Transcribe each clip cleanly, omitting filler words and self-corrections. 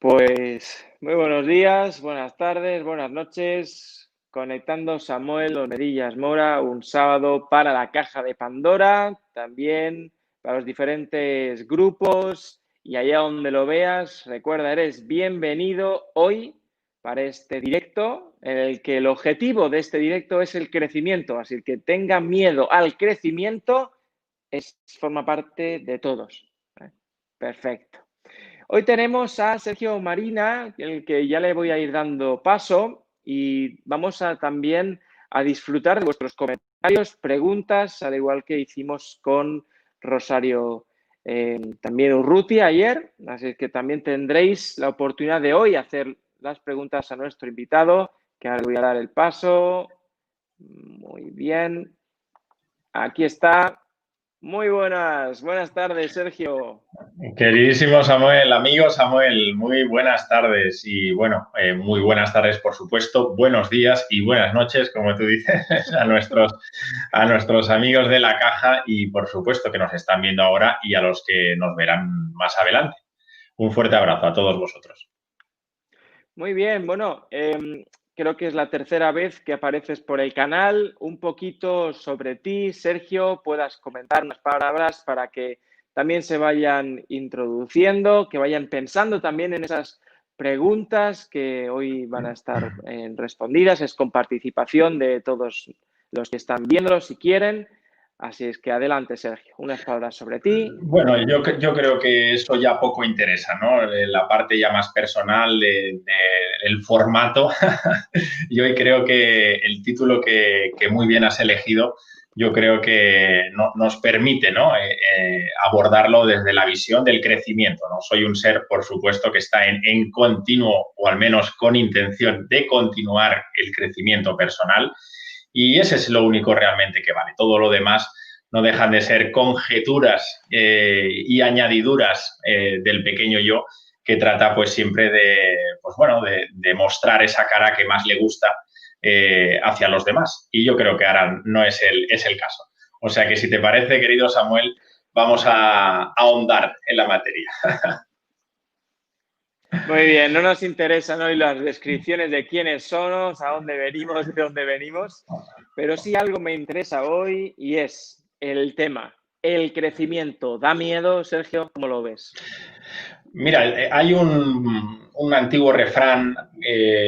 Pues muy buenos días, buenas tardes, buenas noches. Conectando Samuel Olmedillas Mora, un sábado para la caja de Pandora, también para los diferentes grupos y allá donde lo veas, recuerda, eres bienvenido hoy para este directo en el que el objetivo de este directo es el crecimiento, así que tenga miedo al crecimiento, forma parte de todos. Perfecto. Hoy tenemos a Sergio Marina, el que ya le voy a ir dando paso y vamos a también a disfrutar de vuestros comentarios, preguntas, al igual que hicimos con Rosario también Urrutia ayer, así que también tendréis la oportunidad de hoy hacer las preguntas a nuestro invitado, que ahora le voy a dar el paso. Muy bien. Aquí está. Muy buenas tardes, Sergio. Queridísimo Samuel, amigo Samuel, muy buenas tardes y bueno, muy buenas tardes por supuesto, buenos días y buenas noches, como tú dices, a nuestros amigos de la caja y por supuesto que nos están viendo ahora y a los que nos verán más adelante. Un fuerte abrazo a todos vosotros. Muy bien, bueno, creo que es la tercera vez que apareces por el canal. Un poquito sobre ti, Sergio, puedas comentar unas palabras para que también se vayan introduciendo, que vayan pensando también en esas preguntas que hoy van a estar respondidas. Es con participación de todos los que están viéndolo si quieren. Así es que adelante, Sergio, unas palabras sobre ti. Bueno, yo creo que eso ya poco interesa, ¿no? La parte ya más personal del formato. Y hoy creo que el título que muy bien has elegido, yo creo que nos permite, ¿no? Abordarlo desde la visión del crecimiento, ¿no? Soy un ser, por supuesto, que está en continuo, o al menos con intención de continuar el crecimiento personal. Y ese es lo único realmente que vale. Todo lo demás no dejan de ser conjeturas y añadiduras del pequeño yo, que trata pues siempre de mostrar esa cara que más le gusta hacia los demás. Y yo creo que ahora no es el caso. O sea que si te parece, querido Samuel, vamos a ahondar en la materia. Muy bien, no nos interesan hoy las descripciones de quiénes somos, a dónde venimos, de dónde venimos, pero sí algo me interesa hoy y es el tema, el crecimiento. ¿Da miedo, Sergio? ¿Cómo lo ves? Mira, hay un antiguo refrán,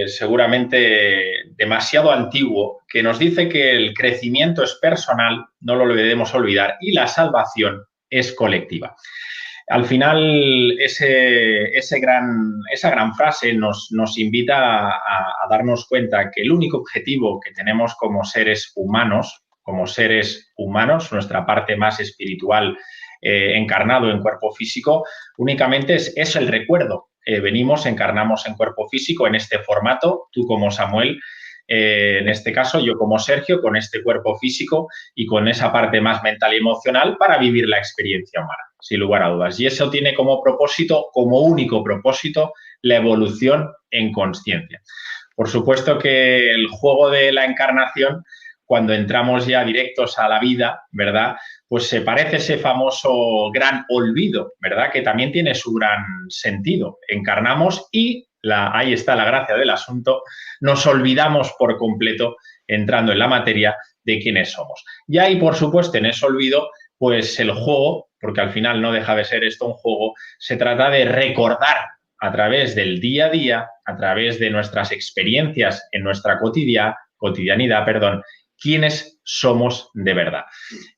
seguramente demasiado antiguo, que nos dice que el crecimiento es personal, no lo debemos olvidar, y la salvación es colectiva. Al final, esa gran frase nos invita a darnos cuenta que el único objetivo que tenemos como seres humanos, nuestra parte más espiritual, encarnado en cuerpo físico, únicamente es el recuerdo. Venimos, encarnamos en cuerpo físico en este formato, tú como Samuel, en este caso yo como Sergio, con este cuerpo físico y con esa parte más mental y emocional para vivir la experiencia humana, sin lugar a dudas. Y eso tiene como propósito, como único propósito, la evolución en consciencia. Por supuesto que el juego de la encarnación, cuando entramos ya directos a la vida, ¿verdad?, pues se parece ese famoso gran olvido, ¿verdad?, que también tiene su gran sentido. Encarnamos y ahí está la gracia del asunto, nos olvidamos por completo, entrando en la materia, de quiénes somos. Y ahí, por supuesto, en ese olvido, pues el juego, porque al final no deja de ser esto un juego, se trata de recordar a través del día a día, a través de nuestras experiencias en nuestra cotidianidad, quiénes somos de verdad.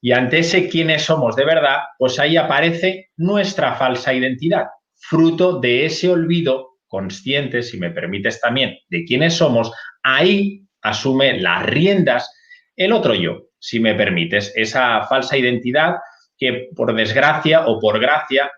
Y ante ese quiénes somos de verdad, pues ahí aparece nuestra falsa identidad, fruto de ese olvido consciente, si me permites también, de quiénes somos. Ahí asume las riendas el otro yo, si me permites, esa falsa identidad que por desgracia o por gracia,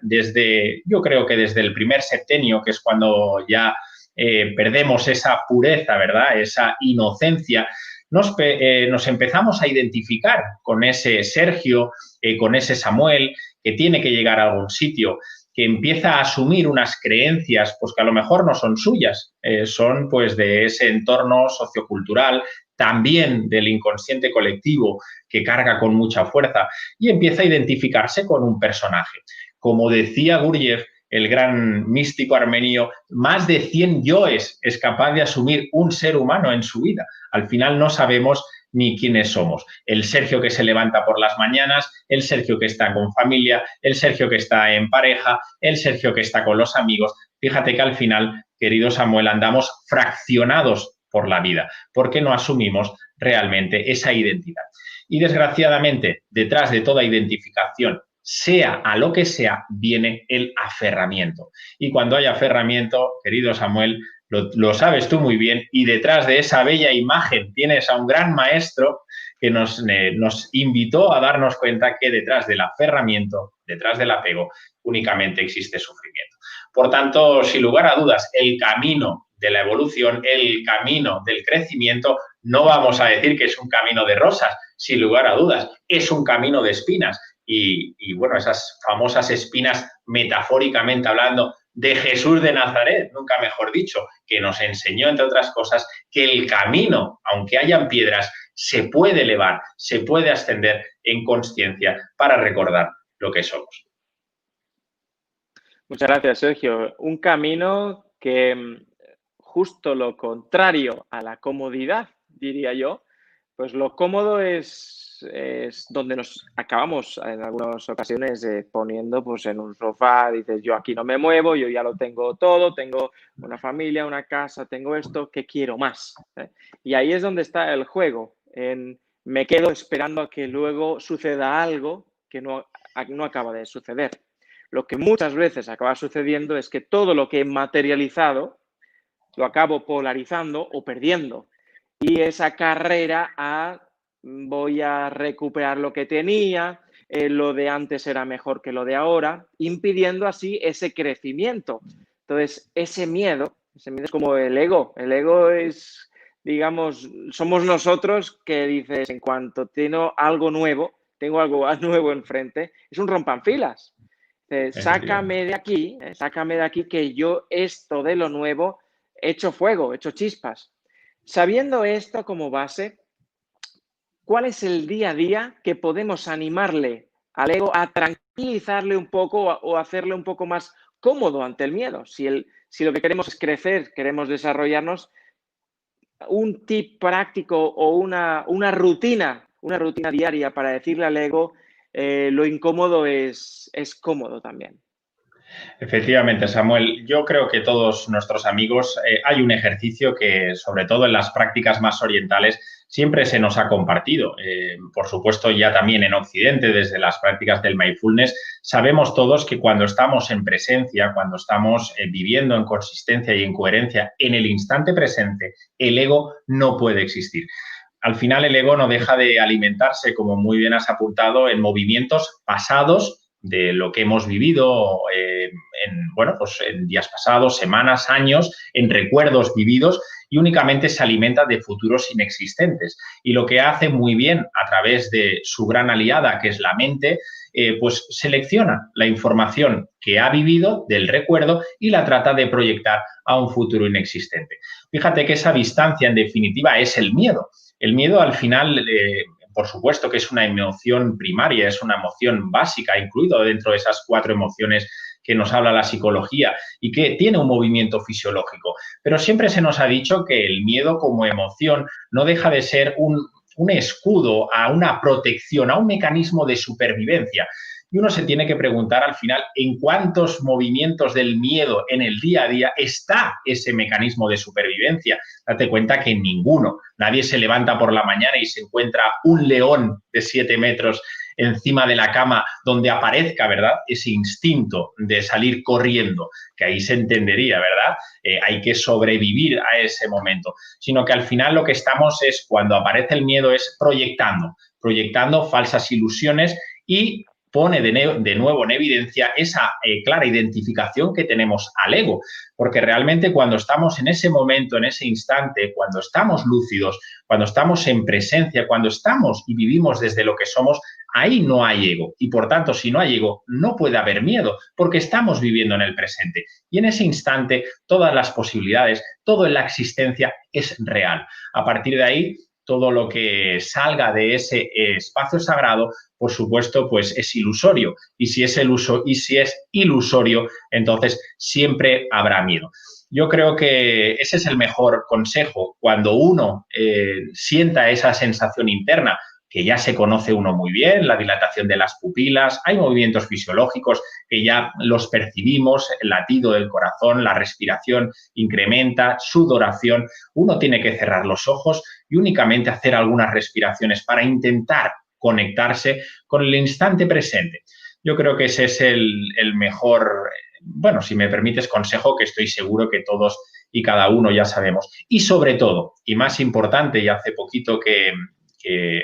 yo creo que desde el primer septenio, que es cuando ya perdemos esa pureza, ¿verdad?, esa inocencia, nos empezamos a identificar con ese Sergio, con ese Samuel, que tiene que llegar a algún sitio, que empieza a asumir unas creencias pues que a lo mejor no son suyas, son pues de ese entorno sociocultural, también del inconsciente colectivo que carga con mucha fuerza, y empieza a identificarse con un personaje. Como decía Gurdjieff, el gran místico armenio, más de 100 yoes es capaz de asumir un ser humano en su vida. Al final no sabemos ni quiénes somos. El Sergio que se levanta por las mañanas, el Sergio que está con familia, el Sergio que está en pareja, el Sergio que está con los amigos. Fíjate que al final, querido Samuel, andamos fraccionados por la vida, porque no asumimos realmente esa identidad. Y desgraciadamente, detrás de toda identificación, sea a lo que sea, viene el aferramiento. Y cuando hay aferramiento, querido Samuel, lo sabes tú muy bien, y detrás de esa bella imagen tienes a un gran maestro que nos invitó a darnos cuenta que detrás del aferramiento, detrás del apego, únicamente existe sufrimiento. Por tanto, sin lugar a dudas, el camino de la evolución, el camino del crecimiento, no vamos a decir que es un camino de rosas, sin lugar a dudas, es un camino de espinas. Y bueno, esas famosas espinas, metafóricamente hablando, de Jesús de Nazaret, nunca mejor dicho, que nos enseñó, entre otras cosas, que el camino, aunque hayan piedras, se puede elevar, se puede ascender en consciencia para recordar lo que somos. Muchas gracias, Sergio. Un camino que justo lo contrario a la comodidad, diría yo, pues lo cómodo es donde nos acabamos en algunas ocasiones poniendo pues en un sofá, dices yo aquí no me muevo, yo ya lo tengo todo, tengo una familia, una casa, tengo esto, ¿qué quiero más? Y ahí es donde está el juego, me quedo esperando a que luego suceda algo que no acaba de suceder. Lo que muchas veces acaba sucediendo es que todo lo que he materializado lo acabo polarizando o perdiendo. Y esa carrera voy a recuperar lo que tenía, lo de antes era mejor que lo de ahora, impidiendo así ese crecimiento. Entonces, ese miedo es como el ego. El ego es, digamos, somos nosotros que dices, en cuanto tengo algo nuevo enfrente, es un rompanfilas. Sácame de aquí que yo esto de lo nuevo he hecho fuego, he hecho chispas. Sabiendo esto como base, ¿cuál es el día a día que podemos animarle al ego a tranquilizarle un poco o hacerle un poco más cómodo ante el miedo? Si lo que queremos es crecer, queremos desarrollarnos, un tip práctico o una rutina diaria para decirle al ego lo incómodo es cómodo también. Efectivamente, Samuel, yo creo que todos nuestros amigos hay un ejercicio que, sobre todo en las prácticas más orientales, siempre se nos ha compartido. Por supuesto, ya también en Occidente, desde las prácticas del mindfulness, sabemos todos que cuando estamos en presencia, cuando estamos viviendo en consistencia y en coherencia en el instante presente, el ego no puede existir. Al final, el ego no deja de alimentarse, como muy bien has apuntado, en movimientos pasados de lo que hemos vivido en días pasados, semanas, años, en recuerdos vividos, y únicamente se alimenta de futuros inexistentes. Y lo que hace muy bien a través de su gran aliada, que es la mente, pues selecciona la información que ha vivido del recuerdo y la trata de proyectar a un futuro inexistente. Fíjate que esa distancia, en definitiva, es el miedo. El miedo, al final, por supuesto que es una emoción primaria, es una emoción básica, incluido dentro de esas 4 emociones que nos habla la psicología y que tiene un movimiento fisiológico. Pero siempre se nos ha dicho que el miedo como emoción no deja de ser un escudo a una protección, a un mecanismo de supervivencia. Y uno se tiene que preguntar al final en cuántos movimientos del miedo en el día a día está ese mecanismo de supervivencia. Date cuenta que en ninguno. Nadie se levanta por la mañana y se encuentra un león de 7 metros encima de la cama donde aparezca, ¿verdad?, ese instinto de salir corriendo, que ahí se entendería, ¿verdad? Hay que sobrevivir a ese momento. Sino que al final lo que estamos es, cuando aparece el miedo, es proyectando falsas ilusiones y pone de nuevo en evidencia esa clara identificación que tenemos al ego, porque realmente cuando estamos en ese momento, en ese instante, cuando estamos lúcidos, cuando estamos en presencia, cuando estamos y vivimos desde lo que somos, ahí no hay ego. Y por tanto, si no hay ego, no puede haber miedo, porque estamos viviendo en el presente. Y en ese instante, todas las posibilidades, todo en la existencia es real. A partir de ahí, todo lo que salga de ese espacio sagrado, por supuesto, pues es ilusorio. Y si es ilusorio, entonces siempre habrá miedo. Yo creo que ese es el mejor consejo. Cuando uno sienta esa sensación interna, que ya se conoce uno muy bien, la dilatación de las pupilas, hay movimientos fisiológicos que ya los percibimos, el latido del corazón, la respiración incrementa, sudoración, uno tiene que cerrar los ojos y únicamente hacer algunas respiraciones para intentar conectarse con el instante presente. Yo creo que ese es el mejor, bueno, si me permites, consejo que estoy seguro que todos y cada uno ya sabemos. Y sobre todo, y más importante, y hace poquito que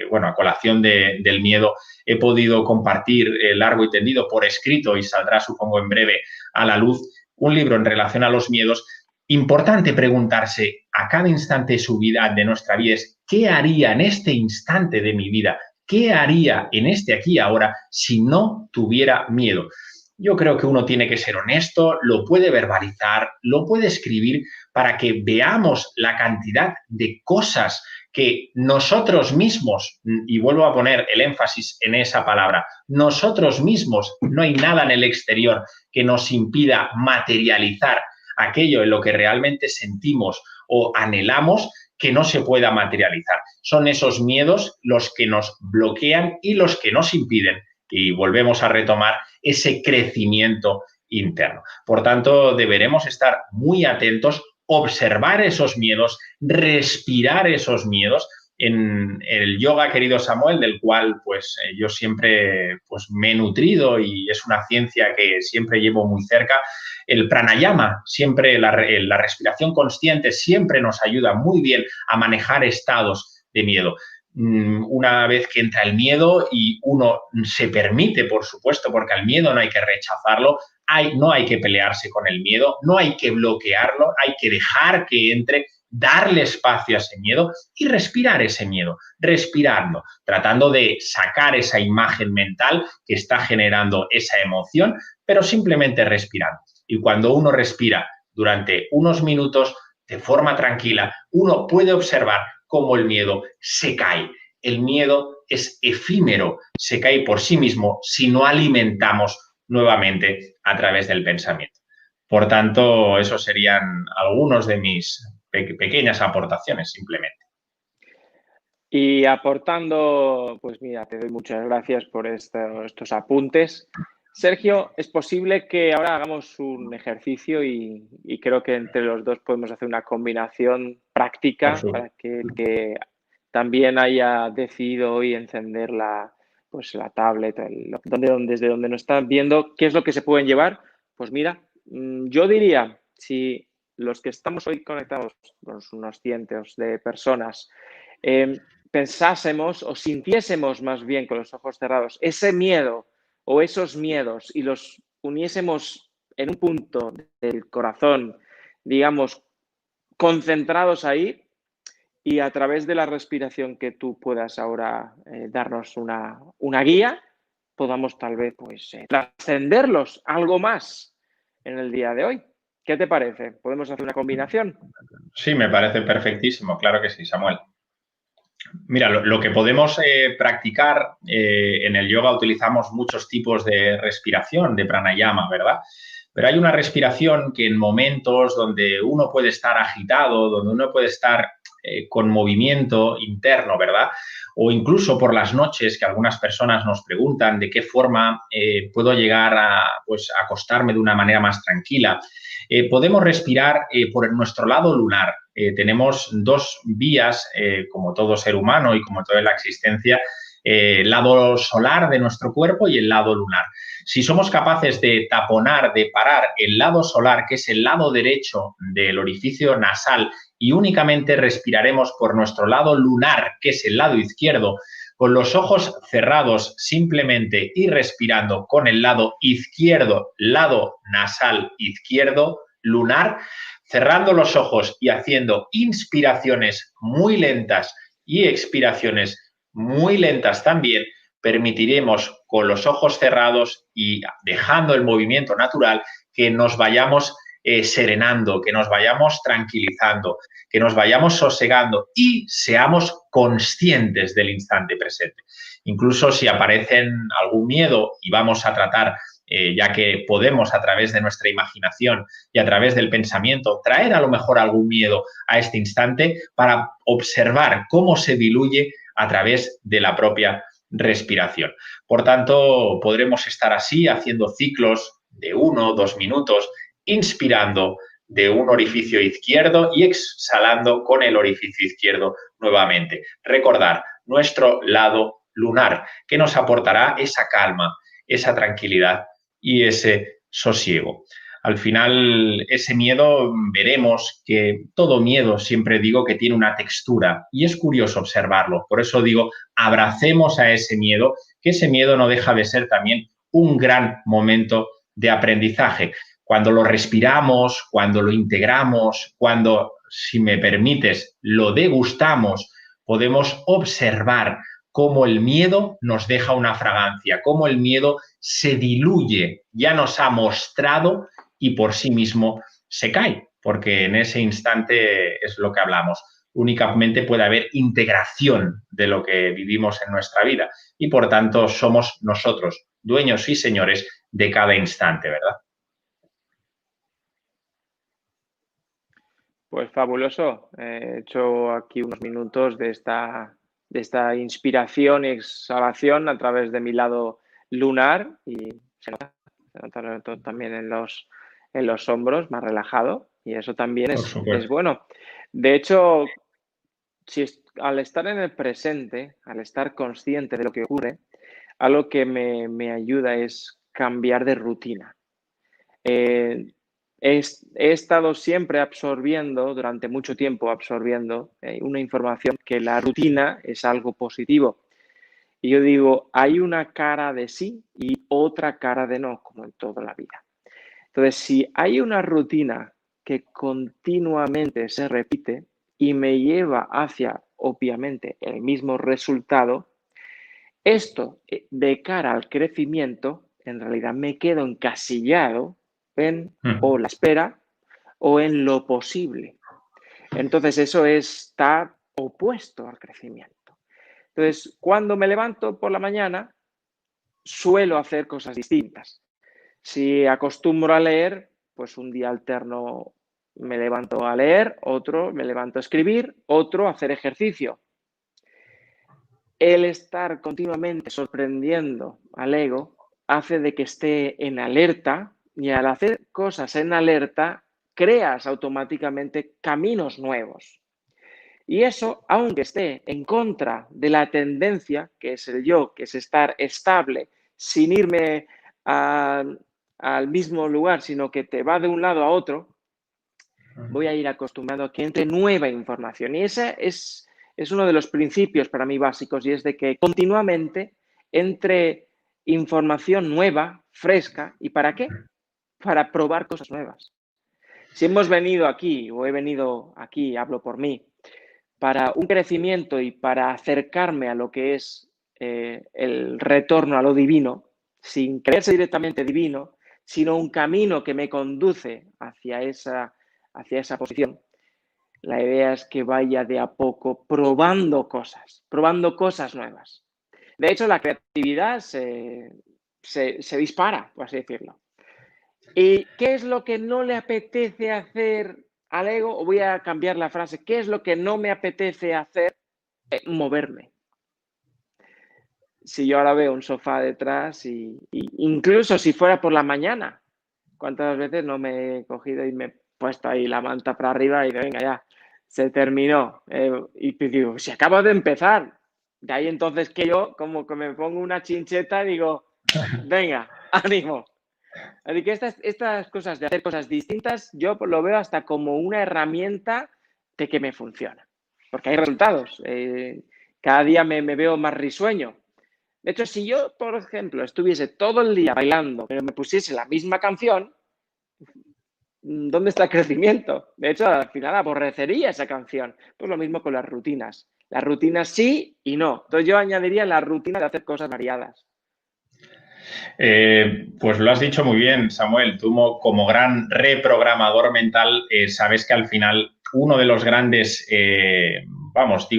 bueno, a colación del miedo, he podido compartir largo y tendido por escrito y saldrá, supongo, en breve a la luz, un libro en relación a los miedos. Importante preguntarse a cada instante de su vida, de nuestra vida, es ¿qué haría en este instante de mi vida? ¿Qué haría en este aquí y ahora si no tuviera miedo? Yo creo que uno tiene que ser honesto, lo puede verbalizar, lo puede escribir para que veamos la cantidad de cosas que nosotros mismos, y vuelvo a poner el énfasis en esa palabra, nosotros mismos, no hay nada en el exterior que nos impida materializar aquello en lo que realmente sentimos o anhelamos que no se pueda materializar. Son esos miedos los que nos bloquean y los que nos impiden, y volvemos a retomar, ese crecimiento interno. Por tanto, deberemos estar muy atentos, observar esos miedos, respirar esos miedos. En el yoga, querido Samuel, del cual pues yo siempre pues, me he nutrido y es una ciencia que siempre llevo muy cerca, el pranayama, siempre la respiración consciente siempre nos ayuda muy bien a manejar estados de miedo. Una vez que entra el miedo y uno se permite, por supuesto, porque al miedo no hay que rechazarlo, no hay que pelearse con el miedo, no hay que bloquearlo, hay que dejar que entre, darle espacio a ese miedo y respirar ese miedo, respirarlo, tratando de sacar esa imagen mental que está generando esa emoción, pero simplemente respirando. Y cuando uno respira durante unos minutos de forma tranquila, uno puede observar cómo el miedo se cae. El miedo es efímero, se cae por sí mismo si no alimentamos nuevamente a través del pensamiento. Por tanto, esos serían algunos de mis pequeñas aportaciones, simplemente. Y aportando, pues mira, te doy muchas gracias por estos apuntes. Sergio, es posible que ahora hagamos un ejercicio y creo que entre los dos podemos hacer una combinación práctica para que el que también haya decidido hoy encender pues la tablet, desde donde nos están viendo, ¿qué es lo que se pueden llevar? Pues mira, yo diría, si los que estamos hoy conectados, unos cientos de personas, pensásemos o sintiésemos más bien con los ojos cerrados ese miedo o esos miedos y los uniésemos en un punto del corazón, digamos, concentrados ahí, y a través de la respiración que tú puedas ahora darnos una guía, podamos tal vez pues trascenderlos algo más en el día de hoy. ¿Qué te parece? ¿Podemos hacer una combinación? Sí, me parece perfectísimo, claro que sí, Samuel. Mira, lo que podemos practicar en el yoga, utilizamos muchos tipos de respiración, de pranayama, ¿verdad? Pero hay una respiración que en momentos donde uno puede estar agitado, donde uno puede estar con movimiento interno, ¿verdad? O incluso por las noches, que algunas personas nos preguntan de qué forma puedo llegar a pues, acostarme de una manera más tranquila. Podemos respirar por nuestro lado lunar. Tenemos dos vías, como todo ser humano y como toda la existencia, el lado solar de nuestro cuerpo y el lado lunar. Si somos capaces de taponar, de parar el lado solar, que es el lado derecho del orificio nasal, y únicamente respiraremos por nuestro lado lunar, que es el lado izquierdo, con los ojos cerrados simplemente y respirando con el lado izquierdo, lado nasal izquierdo, lunar, cerrando los ojos y haciendo inspiraciones muy lentas y expiraciones muy lentas también, permitiremos con los ojos cerrados y dejando el movimiento natural que nos vayamos serenando, que nos vayamos tranquilizando, que nos vayamos sosegando y seamos conscientes del instante presente. Incluso si aparecen algún miedo y vamos a tratar, ya que podemos a través de nuestra imaginación y a través del pensamiento traer a lo mejor algún miedo a este instante para observar cómo se diluye a través de la propia respiración. Por tanto, podremos estar así haciendo ciclos de 1 o 2 minutos, inspirando de un orificio izquierdo y exhalando con el orificio izquierdo nuevamente. Recordar nuestro lado lunar, que nos aportará esa calma, esa tranquilidad y ese sosiego. Al final, ese miedo, veremos que todo miedo, siempre digo que tiene una textura y es curioso observarlo. Por eso digo, abracemos a ese miedo, que ese miedo no deja de ser también un gran momento de aprendizaje. Cuando lo respiramos, cuando lo integramos, cuando, si me permites, lo degustamos, podemos observar cómo el miedo nos deja una fragancia, cómo el miedo se diluye, ya nos ha mostrado y por sí mismo se cae, porque en ese instante es lo que hablamos. Únicamente puede haber integración de lo que vivimos en nuestra vida y por tanto somos nosotros, dueños y señores de cada instante, ¿verdad? Pues fabuloso. He hecho aquí unos minutos de esta inspiración y exhalación a través de mi lado lunar y se nota también en los hombros, más relajado y eso también es bueno. De hecho, al estar en el presente, al estar consciente de lo que ocurre, algo que me ayuda es cambiar de rutina. He estado siempre absorbiendo, durante mucho tiempo absorbiendo una información que la rutina es algo positivo. Y yo digo, hay una cara de sí y otra cara de no, como en toda la vida. Entonces, si hay una rutina que continuamente se repite y me lleva hacia, obviamente, el mismo resultado, esto de cara al crecimiento, en realidad me quedo encasillado en o la espera o en lo posible. Entonces, eso está opuesto al crecimiento. Entonces, cuando me levanto por la mañana, suelo hacer cosas distintas. Si acostumbro a leer, pues un día alterno me levanto a leer, otro me levanto a escribir, otro a hacer ejercicio. El estar continuamente sorprendiendo al ego hace de que esté en alerta y al hacer cosas en alerta creas automáticamente caminos nuevos. Y eso, aunque esté en contra de la tendencia, que es el yo, que es estar estable, sin irme al mismo lugar, sino que te va de un lado a otro, voy a ir acostumbrado a que entre nueva información. Y ese es uno de los principios para mí básicos, y es de que continuamente entre información nueva, fresca. ¿Y para qué? Para probar cosas nuevas. Si hemos venido aquí, o he venido aquí, hablo por mí, para un crecimiento y para acercarme a lo que es el retorno a lo divino, sin creerse directamente divino, sino un camino que me conduce hacia esa posición. La idea es que vaya de a poco probando cosas nuevas. De hecho, la creatividad se dispara, por así decirlo. ¿Y qué es lo que no le apetece hacer al ego? O voy a cambiar la frase. ¿Qué es lo que no me apetece hacer? Moverme. Si yo ahora veo un sofá detrás y incluso si fuera por la mañana, ¿cuántas veces no me he cogido y me he puesto ahí la manta para arriba y digo, venga ya, se terminó? Y digo, si acabo de empezar. De ahí entonces que yo como que me pongo una chincheta y digo, venga, ánimo. Así que estas cosas de hacer cosas distintas, yo lo veo hasta como una herramienta de que me funciona. Porque hay resultados. Cada día me veo más risueño. De hecho, si yo, por ejemplo, estuviese todo el día bailando, pero me pusiese la misma canción, ¿dónde está el crecimiento? De hecho, al final aborrecería esa canción. Pues lo mismo con las rutinas. Las rutinas sí y no. Entonces yo añadiría la rutina de hacer cosas variadas. Pues lo has dicho muy bien, Samuel. Tú como gran reprogramador mental sabes que al final uno de los grandes,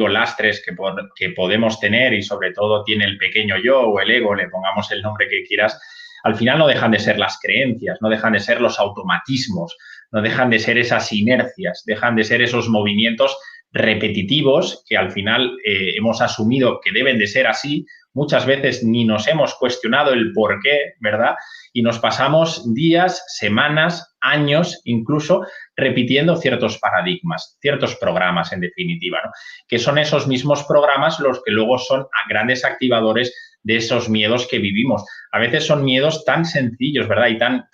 lastres que podemos tener y sobre todo tiene el pequeño yo o el ego, le pongamos el nombre que quieras, al final no dejan de ser las creencias, no dejan de ser los automatismos, no dejan de ser esas inercias, dejan de ser esos movimientos repetitivos que al final hemos asumido que deben de ser así. Muchas veces ni nos hemos cuestionado el por qué, ¿verdad? Y nos pasamos días, semanas, años, incluso repitiendo ciertos paradigmas, ciertos programas, en definitiva, ¿no? Que son esos mismos programas los que luego son grandes activadores de esos miedos que vivimos. A veces son miedos tan sencillos, ¿verdad? Y tan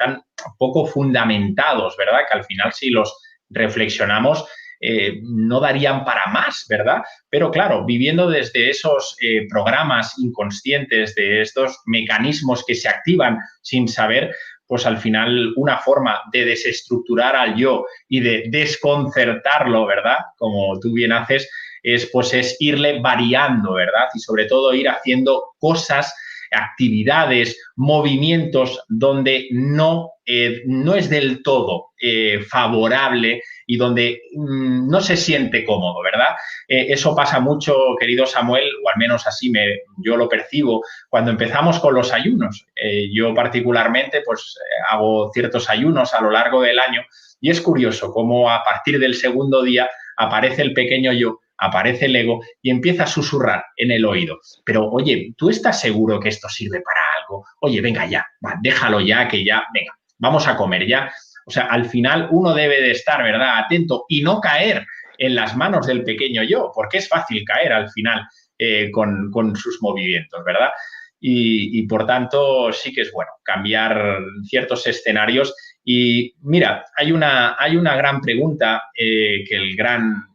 poco fundamentados, ¿verdad? Que al final, si los reflexionamos, no darían para más, ¿verdad? Pero claro, viviendo desde esos programas inconscientes, de estos mecanismos que se activan sin saber, pues al final una forma de desestructurar al yo y de desconcertarlo, ¿verdad? Como tú bien haces, es irle variando, ¿verdad? Y sobre todo ir haciendo cosas, actividades, movimientos donde no es del todo favorable y donde no se siente cómodo, ¿verdad? Eso pasa mucho, querido Samuel, o al menos así yo lo percibo, cuando empezamos con los ayunos. Yo particularmente pues hago ciertos ayunos a lo largo del año y es curioso cómo a partir del segundo día aparece el pequeño yo, aparece el ego y empieza a susurrar en el oído. Pero, oye, ¿tú estás seguro que esto sirve para algo? Oye, venga ya, va, déjalo ya, que ya, venga, vamos a comer ya. O sea, al final uno debe de estar, ¿verdad?, atento y no caer en las manos del pequeño yo, porque es fácil caer al final con sus movimientos, ¿verdad? Y por tanto sí que es bueno cambiar ciertos escenarios. Y mira, hay una gran pregunta que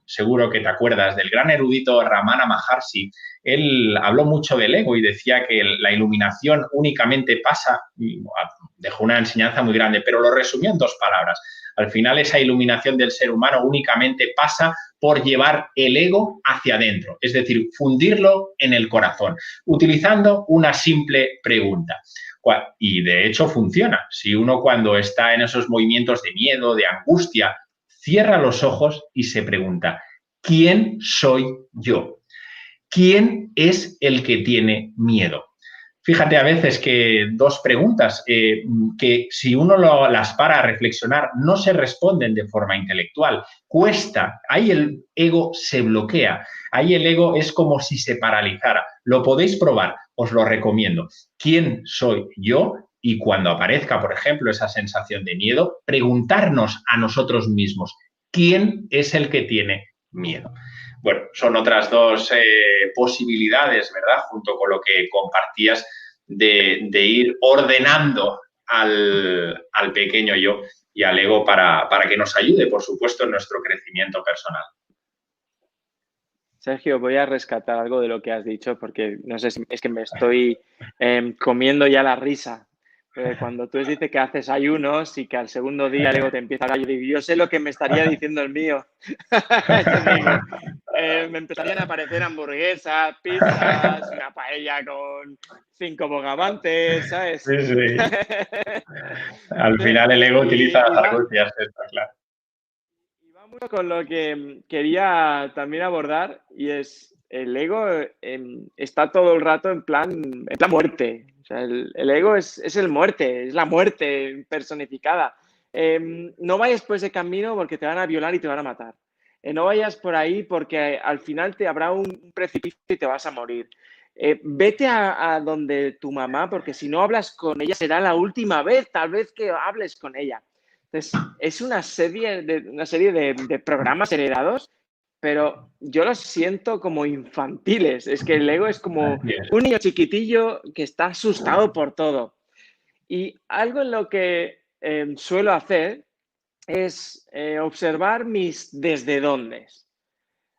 seguro que te acuerdas, del gran erudito Ramana Maharshi. Él habló mucho del ego y decía que la iluminación únicamente pasa, dejó una enseñanza muy grande, pero lo resumió en 2 palabras. Al final, esa iluminación del ser humano únicamente pasa por llevar el ego hacia adentro, es decir, fundirlo en el corazón, utilizando una simple pregunta. Y de hecho funciona. Si uno, cuando está en esos movimientos de miedo, de angustia, cierra los ojos y se pregunta: ¿quién soy yo? ¿Quién es el que tiene miedo? Fíjate a veces que 2 preguntas que si uno las para a reflexionar no se responden de forma intelectual. Cuesta, ahí el ego se bloquea, ahí el ego es como si se paralizara. Lo podéis probar, os lo recomiendo. ¿Quién soy yo? Y cuando aparezca, por ejemplo, esa sensación de miedo, preguntarnos a nosotros mismos: ¿quién es el que tiene miedo? Bueno, son otras 2 posibilidades, ¿verdad? Junto con lo que compartías de ir ordenando al pequeño yo y al ego para que nos ayude, por supuesto, en nuestro crecimiento personal. Sergio, voy a rescatar algo de lo que has dicho porque no sé si es que me estoy comiendo ya la risa. Cuando tú dices que haces ayunos y que al segundo día luego te empieza a hablar, yo sé lo que me estaría diciendo el mío. Me empezarían a aparecer hamburguesas, pizzas, una paella con 5 bogavantes, ¿sabes? Sí, sí. Al final el ego utiliza las argucias, está claro. Y vamos con lo que quería también abordar, y es el ego está todo el rato en plan muerte. O sea, el ego es el muerte, es la muerte personificada. No vayas por ese camino porque te van a violar y te van a matar. No vayas por ahí porque al final te habrá un precipicio y te vas a morir. Vete a donde tu mamá, porque si no hablas con ella será la última vez, tal vez, que hables con ella. Entonces, es una serie de programas heredados, pero yo los siento como infantiles. Es que el ego es como un niño chiquitillo que está asustado por todo. Y algo en lo que suelo hacer es observar mis desde dónde.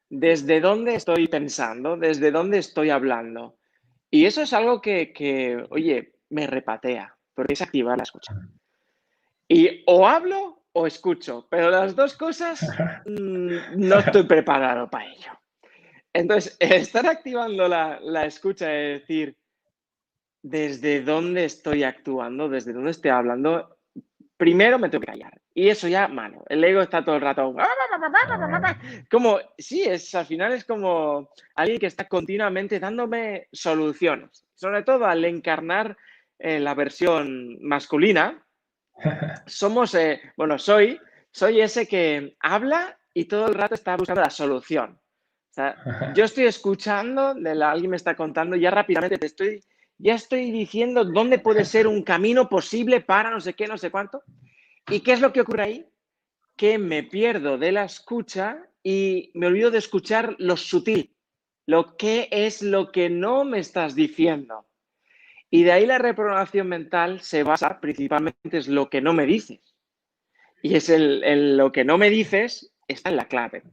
Desde dónde estoy pensando, desde dónde estoy hablando. Y eso es algo que oye, me repatea, porque es activar la escucha. Y o hablo o escucho, pero las 2 cosas no estoy preparado para ello. Entonces, estar activando la escucha es decir, desde dónde estoy actuando, desde dónde estoy hablando, primero me tengo que callar. Y eso ya, mano, el ego está todo el rato. Como, sí, al final es como alguien que está continuamente dándome soluciones. Sobre todo al encarnar la versión masculina, soy ese que habla y todo el rato está buscando la solución. O sea, yo estoy escuchando, alguien me está contando, ya rápidamente ya estoy diciendo dónde puede ser un camino posible para no sé qué, no sé cuánto. ¿Y qué es lo que ocurre ahí? Que me pierdo de la escucha y me olvido de escuchar lo sutil, lo que es lo que no me estás diciendo. Y de ahí la reprogramación mental se basa principalmente en lo que no me dices. Y es en lo que no me dices, está en la clave.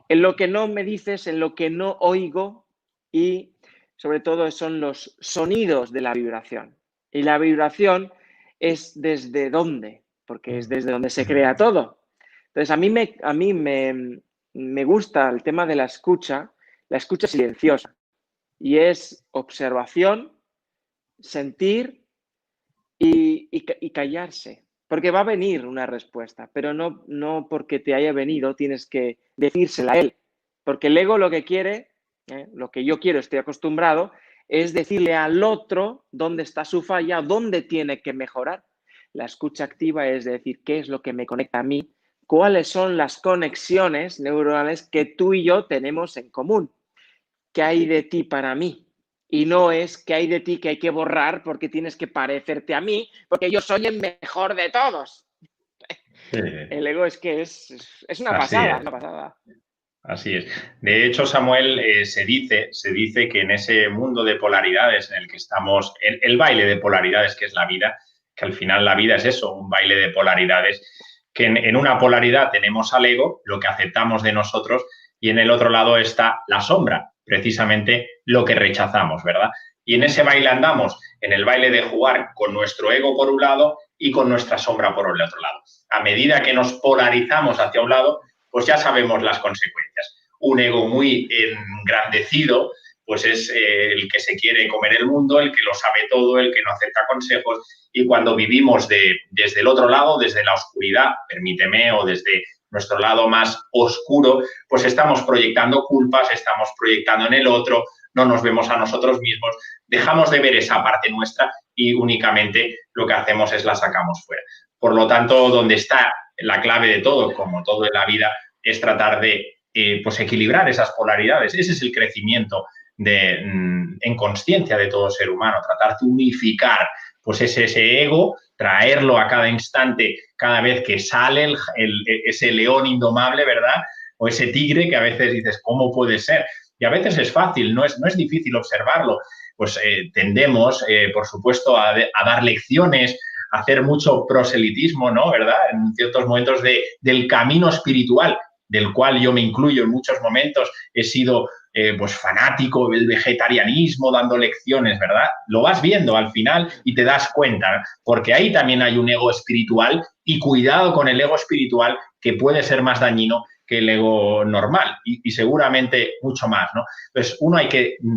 En lo que no me dices, en lo que no oigo y sobre todo son los sonidos de la vibración. Y la vibración es desde dónde, porque es desde donde se crea todo. Entonces, a mí me gusta el tema de la escucha silenciosa. Y es observación, sentir y callarse. Porque va a venir una respuesta, pero no porque te haya venido tienes que decírsela a él. Porque el ego lo que quiere, lo que yo quiero, estoy acostumbrado, es decirle al otro dónde está su falla, dónde tiene que mejorar. La escucha activa es decir qué es lo que me conecta a mí, cuáles son las conexiones neuronales que tú y yo tenemos en común. ¿Qué hay de ti para mí? Y no es qué hay de ti que hay que borrar porque tienes que parecerte a mí, porque yo soy el mejor de todos. Sí, El ego es que es una así pasada, es. una pasada. Así es. De hecho, Samuel, se dice que en ese mundo de polaridades en el que estamos, el baile de polaridades que es la vida, que al final la vida es eso, un baile de polaridades, que en una polaridad tenemos al ego, lo que aceptamos de nosotros, y en el otro lado está la sombra, precisamente lo que rechazamos, ¿verdad? Y en ese baile andamos, en el baile de jugar con nuestro ego por un lado y con nuestra sombra por el otro lado. A medida que nos polarizamos hacia un lado, pues ya sabemos las consecuencias. Un ego muy engrandecido, pues es el que se quiere comer el mundo, el que lo sabe todo, el que no acepta consejos, y cuando vivimos desde el otro lado, desde la oscuridad, permíteme, o desde nuestro lado más oscuro, pues estamos proyectando culpas, estamos proyectando en el otro, no nos vemos a nosotros mismos, dejamos de ver esa parte nuestra y únicamente lo que hacemos es la sacamos fuera. Por lo tanto, donde está la clave de todo, como todo en la vida, es tratar de pues equilibrar esas polaridades. Ese es el crecimiento en conciencia de todo ser humano, tratar de unificar pues ese ego, traerlo a cada instante, cada vez que sale ese león indomable, ¿verdad? O ese tigre que a veces dices, ¿cómo puede ser? Y a veces es fácil, no es difícil observarlo. Pues tendemos, por supuesto, a dar lecciones, hacer mucho proselitismo, ¿no? ¿Verdad? En ciertos momentos del camino espiritual, del cual yo me incluyo en muchos momentos, he sido pues fanático del vegetarianismo, dando lecciones, ¿verdad? Lo vas viendo al final y te das cuenta, porque ahí también hay un ego espiritual y cuidado con el ego espiritual que puede ser más dañino que el ego normal y seguramente mucho más, ¿no? Entonces, uno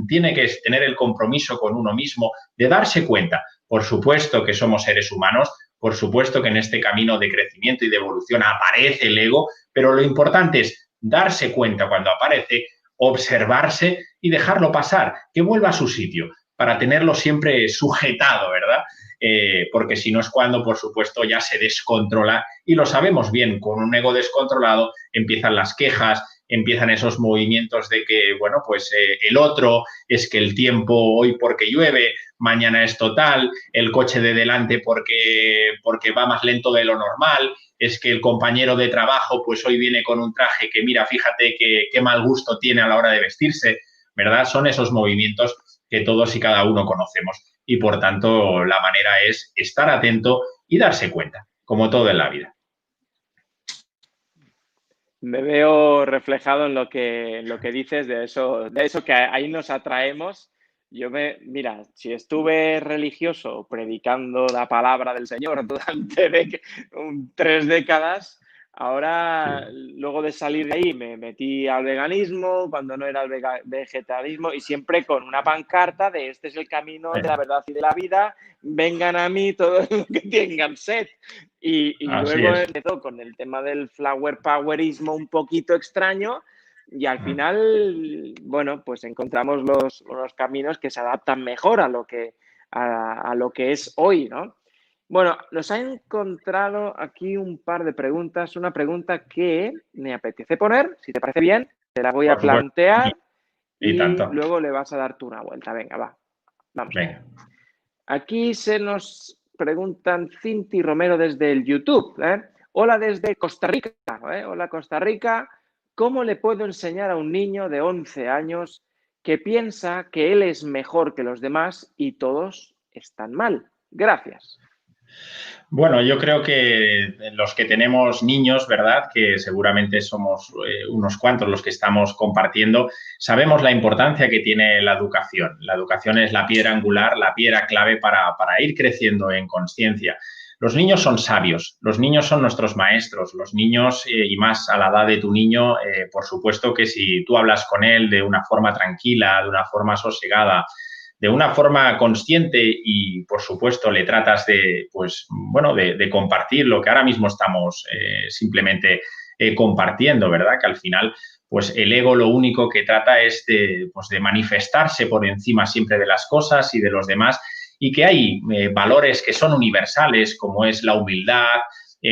tiene que tener el compromiso con uno mismo de darse cuenta. Por supuesto que somos seres humanos, por supuesto que en este camino de crecimiento y de evolución aparece el ego, pero lo importante es darse cuenta cuando aparece, observarse y dejarlo pasar, que vuelva a su sitio, para tenerlo siempre sujetado, ¿verdad? Porque si no es cuando, por supuesto, ya se descontrola y lo sabemos bien, con un ego descontrolado empiezan las quejas, empiezan esos movimientos de que, bueno, pues el otro, es que el tiempo hoy porque llueve, mañana es total, el coche de delante porque va más lento de lo normal, es que el compañero de trabajo pues hoy viene con un traje que mira, fíjate qué mal gusto tiene a la hora de vestirse, ¿verdad? Son esos movimientos que todos y cada uno conocemos y por tanto la manera es estar atento y darse cuenta, como todo en la vida. Me veo reflejado en lo que dices de eso que ahí nos atraemos. Mira, si estuve religioso predicando la palabra del Señor durante 3 décadas, Ahora, Sí. luego de salir de ahí, me metí al veganismo, cuando no era el vegetarianismo, y siempre con una pancarta de este es el camino de la verdad y de la vida, vengan a mí todos los que tengan sed. Y Así luego es. empezó con el tema del flower powerismo un poquito extraño, y al final, bueno, pues encontramos los caminos que se adaptan mejor a lo que es hoy, ¿no? Bueno, nos ha encontrado aquí un par de preguntas. Una pregunta que me apetece poner, si te parece bien, te la voy a Por supuesto. plantear Y y tanto. luego le vas a dar tú una vuelta. Venga, va, vamos allá. Venga. Aquí se nos preguntan Cinti Romero desde el YouTube. Hola desde Costa Rica. Hola Costa Rica. ¿Cómo le puedo enseñar a un niño de 11 años que piensa que él es mejor que los demás y todos están mal? Gracias. Bueno, yo creo que los que tenemos niños, ¿verdad? Que seguramente somos unos cuantos los que estamos compartiendo, sabemos la importancia que tiene la educación. La educación es la piedra angular, la piedra clave para ir creciendo en conciencia. Los niños son sabios, los niños son nuestros maestros, los niños, y más a la edad de tu niño, por supuesto que si tú hablas con él de una forma tranquila, de una forma sosegada, de una forma consciente y, por supuesto, le tratas de, pues, bueno, de compartir lo que ahora mismo estamos simplemente compartiendo, ¿verdad? Que al final, pues, el ego lo único que trata es pues, de manifestarse por encima siempre de las cosas y de los demás y que hay valores que son universales, como es la humildad,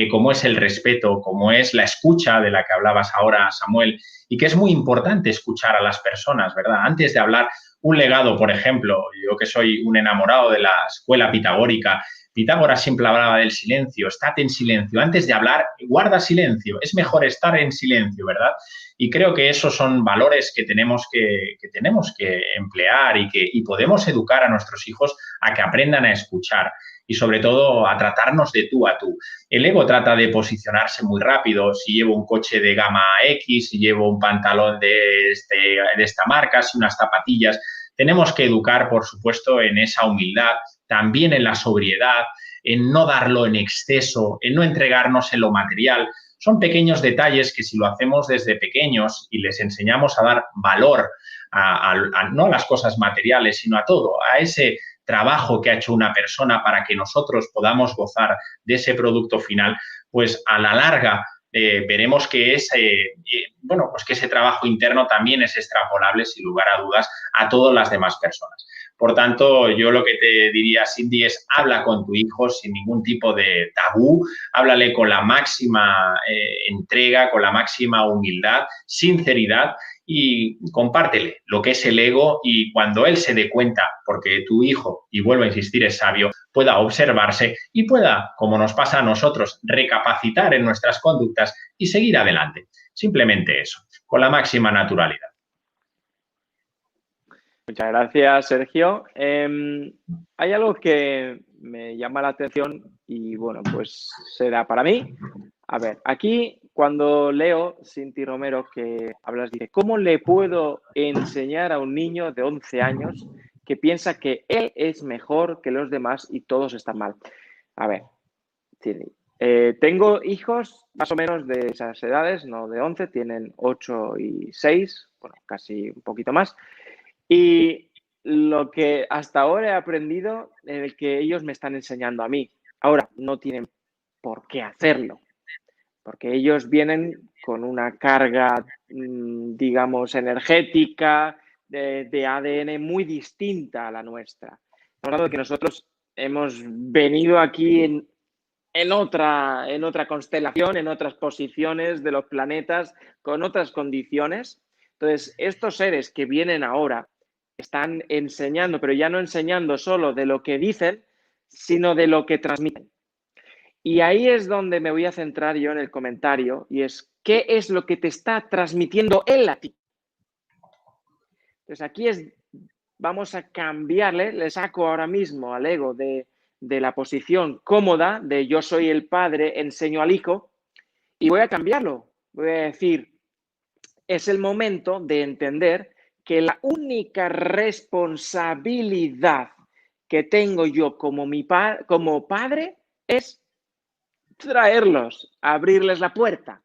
como es el respeto, como es la escucha de la que hablabas ahora, Samuel, y que es muy importante escuchar a las personas, ¿verdad? Antes de hablar un legado, por ejemplo, yo que soy un enamorado de la escuela pitagórica, Pitágoras siempre hablaba del silencio, estate en silencio, antes de hablar, guarda silencio, es mejor estar en silencio, ¿verdad? Y creo que esos son valores que tenemos que emplear y podemos educar a nuestros hijos a que aprendan a escuchar y sobre todo a tratarnos de tú a tú. El ego trata de posicionarse muy rápido, si llevo un coche de gama X, si llevo un pantalón de esta marca, si unas zapatillas. Tenemos que educar, por supuesto, en esa humildad, también en la sobriedad, en no darlo en exceso, en no entregarnos en lo material. Son pequeños detalles que si lo hacemos desde pequeños y les enseñamos a dar valor no a las cosas materiales, sino a todo, a ese trabajo que ha hecho una persona para que nosotros podamos gozar de ese producto final, pues a la larga veremos que pues que ese trabajo interno también es extrapolable, sin lugar a dudas, a todas las demás personas. Por tanto, yo lo que te diría, Cindy, es habla con tu hijo sin ningún tipo de tabú, háblale con la máxima entrega, con la máxima humildad, sinceridad y compártele lo que es el ego y cuando él se dé cuenta, porque tu hijo, y vuelvo a insistir, es sabio, pueda observarse y pueda, como nos pasa a nosotros, recapacitar en nuestras conductas y seguir adelante. Simplemente eso, con la máxima naturalidad. Muchas gracias, Sergio. Hay algo que me llama la atención y, bueno, pues será para mí. A ver, aquí cuando leo, Cinti Romero, que hablas, dice, ¿cómo le puedo enseñar a un niño de 11 años que piensa que él es mejor que los demás y todos están mal? A ver, Cinti, tengo hijos más o menos de esas edades, no de 11, tienen 8 y 6, bueno, casi un poquito más. Y lo que hasta ahora he aprendido es el que ellos me están enseñando a mí. Ahora, no tienen por qué hacerlo, porque ellos vienen con una carga, digamos, energética, de ADN muy distinta a la nuestra. Estamos hablando de que nosotros hemos venido aquí en otra constelación, en otras posiciones de los planetas, con otras condiciones. Entonces, estos seres que vienen ahora están enseñando, pero ya no enseñando solo de lo que dicen, sino de lo que transmiten. Y ahí es donde me voy a centrar yo en el comentario, y es, ¿qué es lo que te está transmitiendo él a ti? Entonces, aquí vamos a cambiarle, le saco ahora mismo al ego de la posición cómoda de yo soy el padre, enseño al hijo, y voy a cambiarlo. Voy a decir, es el momento de entender que la única responsabilidad que tengo yo como padre es traerlos, abrirles la puerta.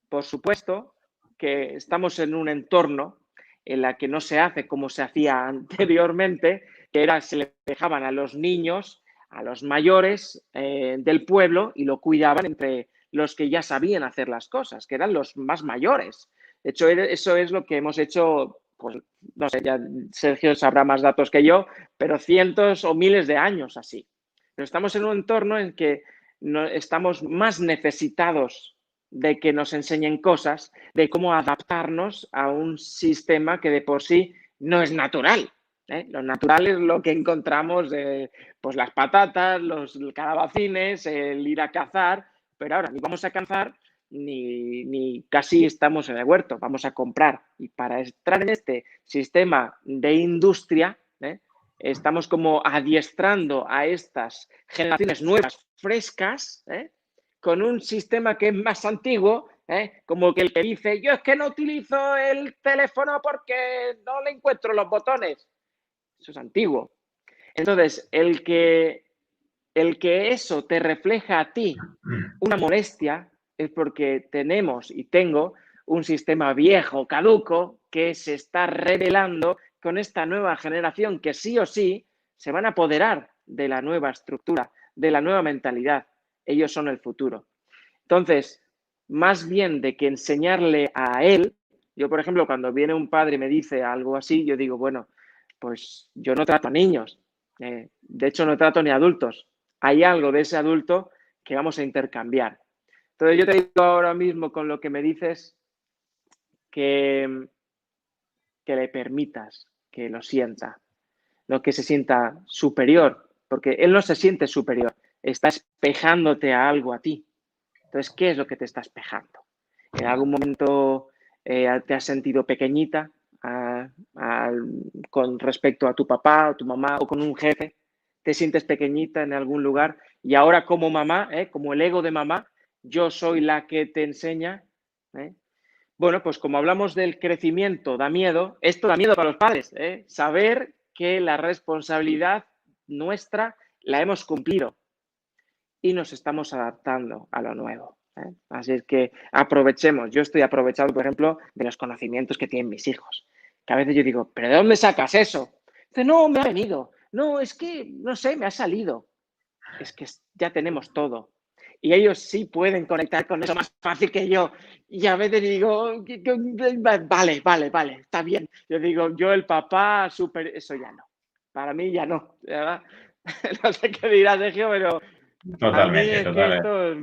Por supuesto que estamos en un entorno en la que no se hace como se hacía anteriormente, que era se le dejaban a los niños, a los mayores del pueblo y lo cuidaban entre los que ya sabían hacer las cosas, que eran los más mayores. De hecho, eso es lo que hemos hecho, pues no sé, ya Sergio sabrá más datos que yo, pero cientos o miles de años así. Pero estamos en un entorno en que no, estamos más necesitados de que nos enseñen cosas, de cómo adaptarnos a un sistema que de por sí no es natural. Lo natural es lo que encontramos, pues las patatas, los calabacines, el ir a cazar, pero ahora ni vamos a cazar ni casi estamos en el huerto, vamos a comprar. Y para entrar en este sistema de industria, estamos como adiestrando a estas generaciones nuevas, frescas, con un sistema que es más antiguo, como que el que dice, yo es que no utilizo el teléfono porque no le encuentro los botones. Eso es antiguo. Entonces, el que eso te refleja a ti una molestia es porque tenemos y tengo un sistema viejo, caduco, que se está revelando con esta nueva generación que sí o sí se van a apoderar de la nueva estructura, de la nueva mentalidad. Ellos son el futuro. Entonces, más bien de que enseñarle a él, yo, por ejemplo, cuando viene un padre y me dice algo así, yo digo, bueno, pues yo no trato a niños, de hecho no trato ni a adultos. Hay algo de ese adulto que vamos a intercambiar. Entonces, yo te digo ahora mismo con lo que me dices que le permitas que lo sienta, no que se sienta superior, porque él no se siente superior, está espejándote a algo a ti. Entonces, ¿qué es lo que te está espejando? ¿En algún momento te has sentido pequeñita con respecto a tu papá o tu mamá o con un jefe? ¿Te sientes pequeñita en algún lugar? Y ahora como mamá, como el ego de mamá, yo soy la que te enseña. Bueno, pues como hablamos del crecimiento, da miedo. Esto da miedo para los padres, saber que la responsabilidad nuestra la hemos cumplido y nos estamos adaptando a lo nuevo. Así es que aprovechemos. Yo estoy aprovechando, por ejemplo, de los conocimientos que tienen mis hijos. Que a veces yo digo, ¿pero de dónde sacas eso? Dice, no, me ha venido. No, es que, no sé, me ha salido. Es que ya tenemos todo. Y ellos sí pueden conectar con eso más fácil que yo. Y a veces digo, vale, está bien. Yo digo, yo el papá, eso ya no. Para mí ya no. ¿Verdad? No sé qué dirás, Sergio, pero Totalmente, a mí es que estos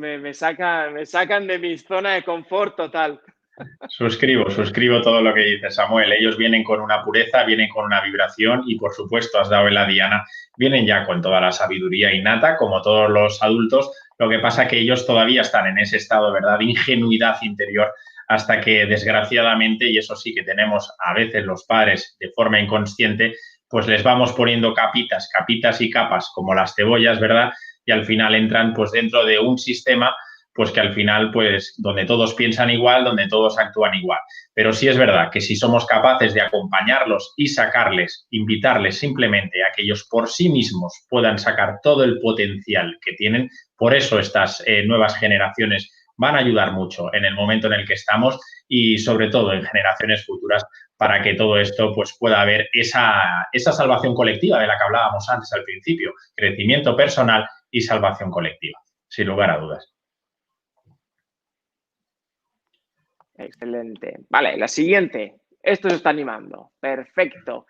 me sacan de mi zona de confort total. Suscribo todo lo que dice Samuel. Ellos vienen con una pureza, vienen con una vibración y, por supuesto, has dado en la diana, vienen ya con toda la sabiduría innata, como todos los adultos. Lo que pasa es que ellos todavía están en ese estado, ¿verdad?, de ingenuidad interior hasta que, desgraciadamente, y eso sí que tenemos a veces los padres de forma inconsciente, pues les vamos poniendo capitas y capas como las cebollas, ¿verdad?, y al final entran pues dentro de un sistema pues que al final, pues, donde todos piensan igual, donde todos actúan igual. Pero sí es verdad que si somos capaces de acompañarlos y sacarles, invitarles simplemente a que ellos por sí mismos puedan sacar todo el potencial que tienen, por eso estas nuevas generaciones van a ayudar mucho en el momento en el que estamos y sobre todo en generaciones futuras para que todo esto pues pueda haber esa salvación colectiva de la que hablábamos antes al principio, crecimiento personal y salvación colectiva, sin lugar a dudas. Excelente. Vale, la siguiente. Esto se está animando. Perfecto.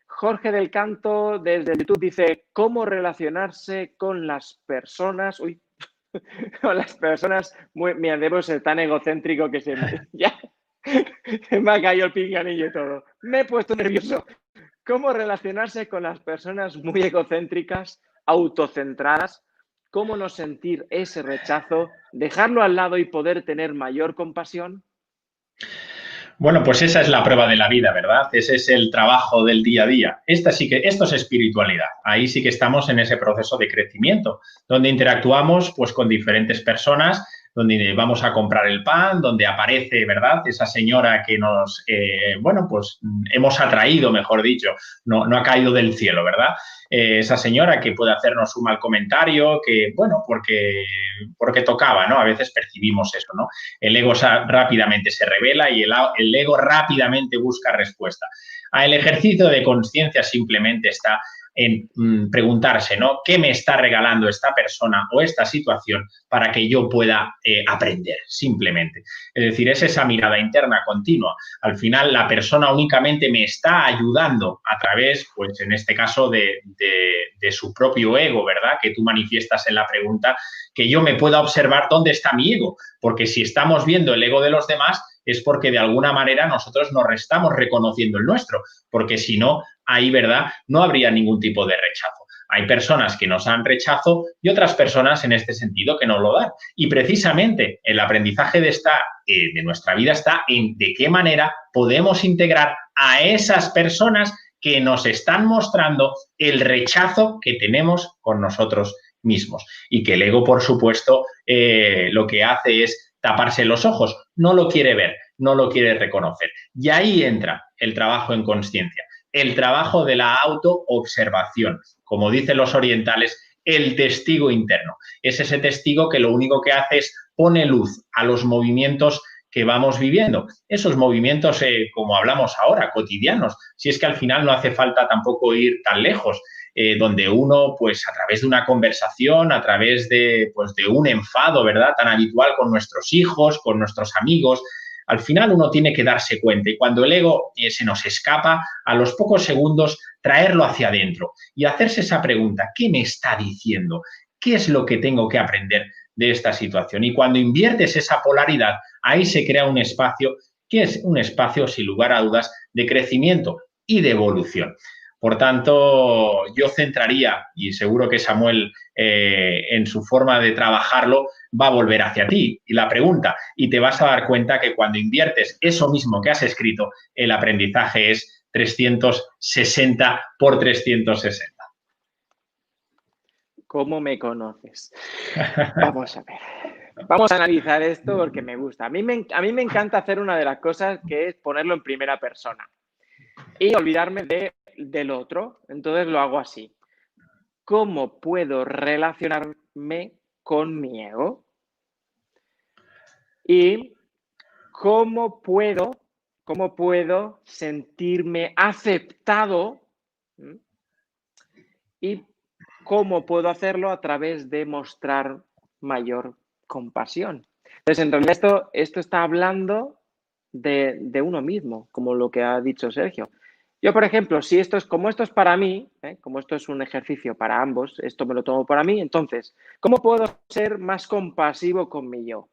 Jorge del Canto desde YouTube dice, ¿cómo relacionarse con las personas? Uy, con las personas. Mira, debo ser tan egocéntrico que ya me ha caído el pinganillo y todo. Me he puesto nervioso. ¿Cómo relacionarse con las personas muy egocéntricas, autocentradas? ¿Cómo no sentir ese rechazo, dejarlo al lado y poder tener mayor compasión? Bueno, pues esa es la prueba de la vida, ¿verdad? Ese es el trabajo del día a día. Esto es espiritualidad. Ahí sí que estamos en ese proceso de crecimiento, donde interactuamos pues con diferentes personas, donde vamos a comprar el pan, donde aparece, ¿verdad?, esa señora que nos, bueno, pues hemos atraído, mejor dicho, no ha caído del cielo, ¿verdad? Esa señora que puede hacernos un mal comentario, que, bueno, porque tocaba, ¿no? A veces percibimos eso, ¿no? El ego rápidamente se revela y el ego rápidamente busca respuesta. El ejercicio de conciencia simplemente está en preguntarse, ¿no?, ¿qué me está regalando esta persona o esta situación para que yo pueda aprender? Simplemente. Es decir, es esa mirada interna continua. Al final, la persona únicamente me está ayudando a través, pues en este caso, de su propio ego, ¿verdad?, que tú manifiestas en la pregunta, que yo me pueda observar dónde está mi ego. Porque si estamos viendo el ego de los demás, es porque de alguna manera nosotros nos estamos reconociendo el nuestro, porque si no, ahí, ¿verdad?, no habría ningún tipo de rechazo. Hay personas que nos dan rechazo y otras personas en este sentido que no lo dan. Y precisamente el aprendizaje de nuestra vida está en de qué manera podemos integrar a esas personas que nos están mostrando el rechazo que tenemos con nosotros mismos. Y que el ego, por supuesto, lo que hace es taparse los ojos, no lo quiere ver, no lo quiere reconocer. Y ahí entra el trabajo en consciencia, el trabajo de la autoobservación. Como dicen los orientales, el testigo interno. Es ese testigo que lo único que hace es pone luz a los movimientos que vamos viviendo. Esos movimientos, como hablamos ahora, cotidianos. Si es que al final no hace falta tampoco ir tan lejos. Donde uno, pues a través de una conversación, a través de un enfado, ¿verdad?, tan habitual con nuestros hijos, con nuestros amigos, al final uno tiene que darse cuenta y cuando el ego se nos escapa, a los pocos segundos traerlo hacia adentro y hacerse esa pregunta, ¿qué me está diciendo? ¿Qué es lo que tengo que aprender de esta situación? Y cuando inviertes esa polaridad, ahí se crea un espacio que es un espacio, sin lugar a dudas, de crecimiento y de evolución. Por tanto, yo centraría, y seguro que Samuel, en su forma de trabajarlo, va a volver hacia ti y la pregunta, y te vas a dar cuenta que cuando inviertes eso mismo que has escrito, el aprendizaje es 360 por 360. ¿Cómo me conoces? Vamos a ver. Vamos a analizar esto porque me gusta. A mí me encanta hacer una de las cosas que es ponerlo en primera persona y olvidarme del otro. Entonces lo hago así. ¿Cómo puedo relacionarme con mi ego? Y ¿cómo puedo sentirme aceptado? Y cómo puedo hacerlo a través de mostrar mayor compasión. Entonces, en realidad esto está hablando de uno mismo, como lo que ha dicho Sergio. Yo, por ejemplo, si como esto es para mí, como esto es un ejercicio para ambos, esto me lo tomo para mí, entonces, ¿cómo puedo ser más compasivo con mi yo?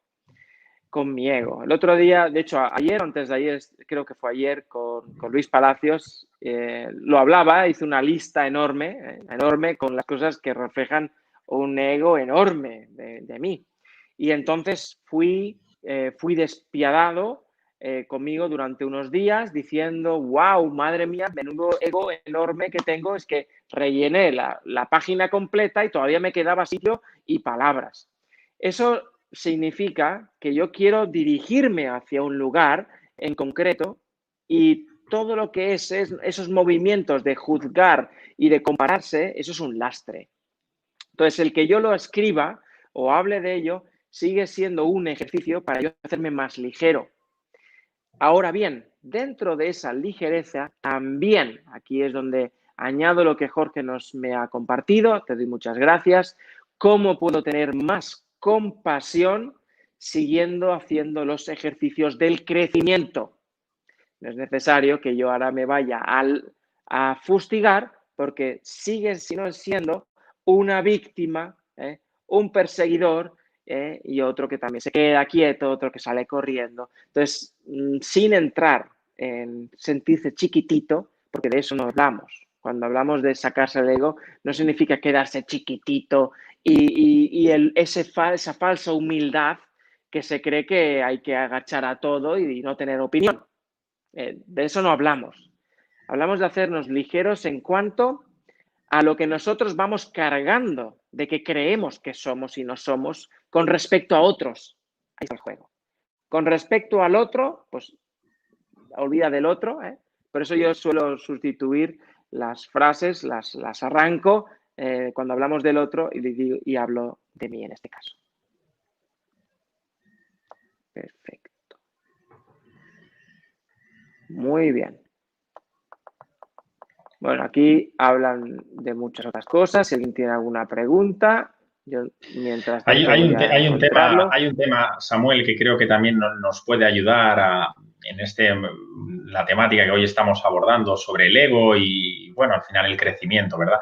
Con mi ego. El otro día, de hecho, ayer o antes de ayer, creo que fue ayer, con Luis Palacios, lo hablaba, hice una lista enorme con las cosas que reflejan un ego enorme de mí. Y entonces fui despiadado conmigo durante unos días diciendo, wow, madre mía, menudo ego enorme que tengo, es que rellené la página completa y todavía me quedaba sitio y palabras. Eso significa que yo quiero dirigirme hacia un lugar en concreto y todo lo que es esos movimientos de juzgar y de compararse, eso es un lastre. Entonces, el que yo lo escriba o hable de ello sigue siendo un ejercicio para yo hacerme más ligero. Ahora bien, dentro de esa ligereza, también aquí es donde añado lo que Jorge me ha compartido, te doy muchas gracias, cómo puedo tener más compasión siguiendo haciendo los ejercicios del crecimiento. No es necesario que yo ahora me vaya a fustigar porque sigue siendo una víctima, un perseguidor, y otro que también se queda quieto, otro que sale corriendo. Entonces, sin entrar en sentirse chiquitito, porque de eso no hablamos. Cuando hablamos de sacarse el ego, no significa quedarse chiquitito y esa falsa humildad que se cree que hay que agachar a todo y no tener opinión. De eso no hablamos. Hablamos de hacernos ligeros en cuanto a lo que nosotros vamos cargando de que creemos que somos y no somos con respecto a otros. Ahí está el juego. Con respecto al otro, pues olvida del otro, ¿eh? Por eso yo suelo sustituir las frases, las arranco cuando hablamos del otro y hablo de mí en este caso. Perfecto. Muy bien. Bueno, aquí hablan de muchas otras cosas. Si alguien tiene alguna pregunta, yo mientras tanto Hay un tema, Samuel, que creo que también nos puede ayudar en la temática que hoy estamos abordando sobre el ego y, bueno, al final el crecimiento, ¿verdad?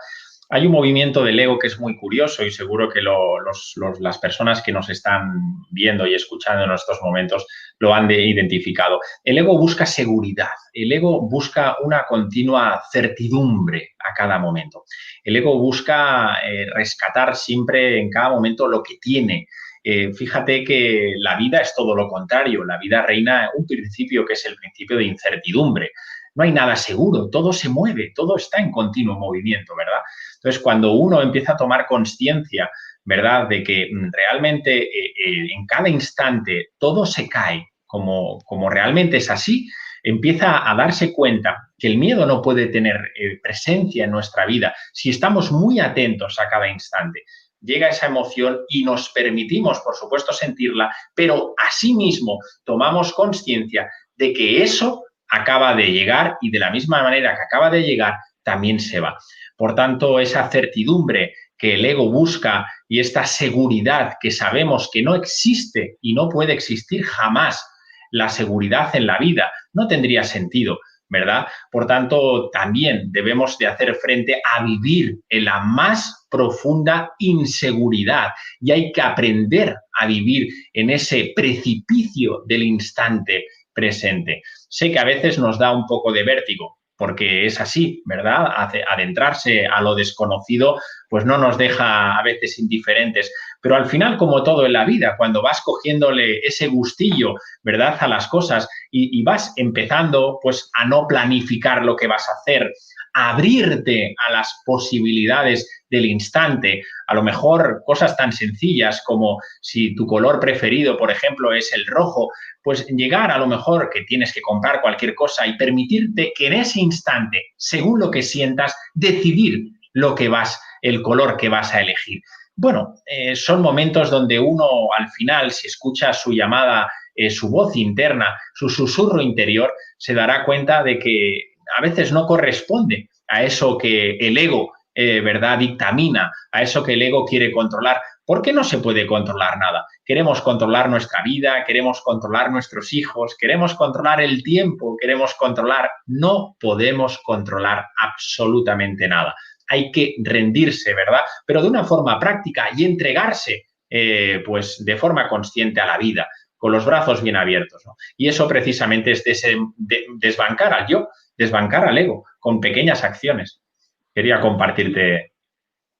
Hay un movimiento del ego que es muy curioso y seguro que las personas que nos están viendo y escuchando en estos momentos lo han identificado. El ego busca seguridad, el ego busca una continua certidumbre a cada momento. El ego busca rescatar siempre en cada momento lo que tiene. Fíjate que la vida es todo lo contrario, la vida reina un principio que es el principio de incertidumbre. No hay nada seguro, todo se mueve, todo está en continuo movimiento, ¿verdad? Entonces, cuando uno empieza a tomar conciencia, ¿verdad?, de que realmente en cada instante todo se cae como realmente es así, empieza a darse cuenta que el miedo no puede tener presencia en nuestra vida si estamos muy atentos a cada instante. Llega esa emoción y nos permitimos, por supuesto, sentirla, pero asimismo tomamos conciencia de que eso acaba de llegar y de la misma manera que acaba de llegar, también se va. Por tanto, esa certidumbre que el ego busca y esta seguridad que sabemos que no existe y no puede existir jamás, la seguridad en la vida, no tendría sentido, ¿verdad? Por tanto, también debemos de hacer frente a vivir en la más profunda inseguridad y hay que aprender a vivir en ese precipicio del instante presente. Sé que a veces nos da un poco de vértigo, porque es así, ¿verdad? Adentrarse a lo desconocido, pues no nos deja a veces indiferentes. Pero al final, como todo en la vida, cuando vas cogiéndole ese gustillo, ¿verdad?, a las cosas y vas empezando, pues, a no planificar lo que vas a hacer, a abrirte a las posibilidades del instante, a lo mejor cosas tan sencillas como si tu color preferido, por ejemplo, es el rojo, pues llegar a lo mejor que tienes que comprar cualquier cosa y permitirte que en ese instante, según lo que sientas, decidir el color que vas a elegir. Bueno, son momentos donde uno al final, si escucha su llamada, su voz interna, su susurro interior, se dará cuenta de que a veces no corresponde a eso que el ego, ¿verdad?, dictamina, a eso que el ego quiere controlar. ¿Por qué no se puede controlar nada? Queremos controlar nuestra vida, queremos controlar nuestros hijos, queremos controlar el tiempo, queremos controlar. No podemos controlar absolutamente nada. Hay que rendirse, ¿verdad? Pero de una forma práctica y entregarse, pues de forma consciente a la vida, con los brazos bien abiertos, ¿no? Y eso precisamente es desbancar al yo, desbancar al ego, con pequeñas acciones. Quería compartirte.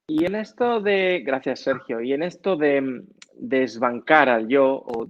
Y en esto gracias Sergio, y en esto de desbancar al yo o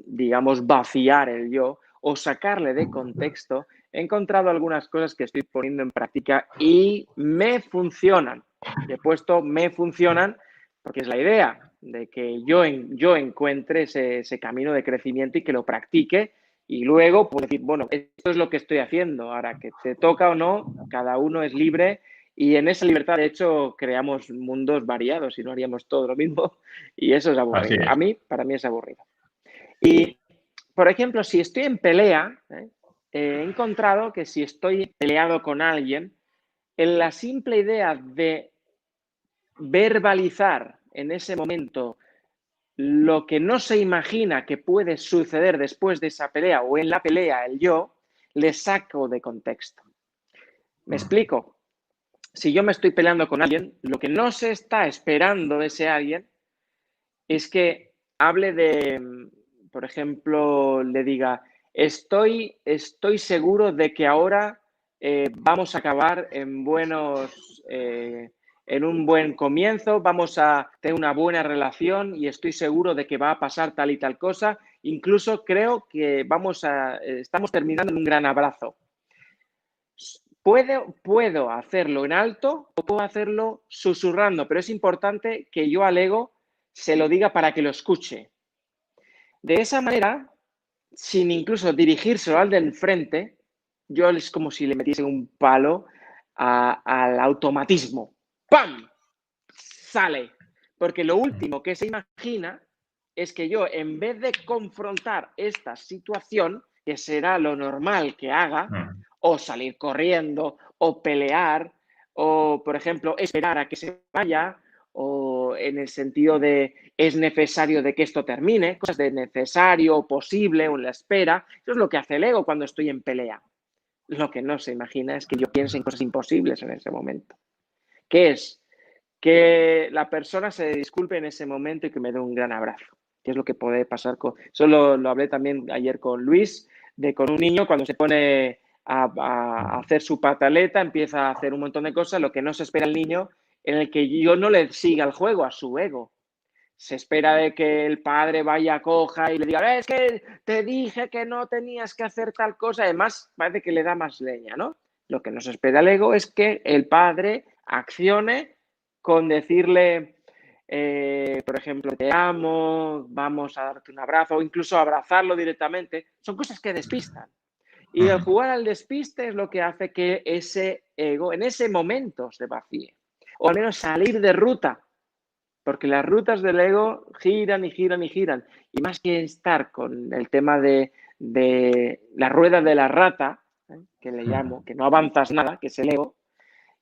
digamos vaciar el yo o sacarle de contexto, he encontrado algunas cosas que estoy poniendo en práctica y me funcionan. He puesto me funcionan porque es la idea de que yo encuentre ese camino de crecimiento y que lo practique y luego puedo decir, bueno, esto es lo que estoy haciendo. Ahora, que te toca o no, cada uno es libre. Y en esa libertad, de hecho, creamos mundos variados y no haríamos todo lo mismo. Y eso es aburrido. Para mí es aburrido. Y, por ejemplo, si estoy en pelea, he encontrado que si estoy peleado con alguien, en la simple idea de verbalizar en ese momento lo que no se imagina que puede suceder después de esa pelea o en la pelea, el yo, le saco de contexto. ¿Me explico? Si yo me estoy peleando con alguien, lo que no se está esperando de ese alguien es que hable de, por ejemplo, le diga, estoy seguro de que ahora vamos a acabar en un buen comienzo, vamos a tener una buena relación y estoy seguro de que va a pasar tal y tal cosa. Incluso creo que estamos terminando en un gran abrazo. Puedo hacerlo en alto o puedo hacerlo susurrando, pero es importante que yo al ego se lo diga para que lo escuche. De esa manera, sin incluso dirigírselo al del frente, yo es como si le metiese un palo al automatismo. ¡Pam! Sale. Porque lo último que se imagina es que yo, en vez de confrontar esta situación, que será lo normal que haga, o salir corriendo, o pelear, o, por ejemplo, esperar a que se vaya, o en el sentido de es necesario de que esto termine, cosas de necesario o posible o en la espera. Eso es lo que hace el ego cuando estoy en pelea. Lo que no se imagina es que yo piense en cosas imposibles en ese momento. ¿Qué es? Que la persona se disculpe en ese momento y que me dé un gran abrazo. ¿Qué es lo que puede pasar con...? Eso lo hablé también ayer con Luis, de con un niño cuando se pone a hacer su pataleta, empieza a hacer un montón de cosas, lo que no se espera el niño, en el que yo no le siga el juego a su ego. Se espera de que el padre vaya, coja y le diga, es que te dije que no tenías que hacer tal cosa. Además, parece que le da más leña, ¿no? Lo que nos espera el ego es que el padre accione con decirle, por ejemplo, te amo, vamos a darte un abrazo, o incluso abrazarlo directamente. Son cosas que despistan. Y el jugar al despiste es lo que hace que ese ego en ese momento se vacíe. O al menos salir de ruta. Porque las rutas del ego giran y giran y giran. Y más que estar con el tema de la rueda de la rata, que le llamo, que no avanzas nada, que es el ego,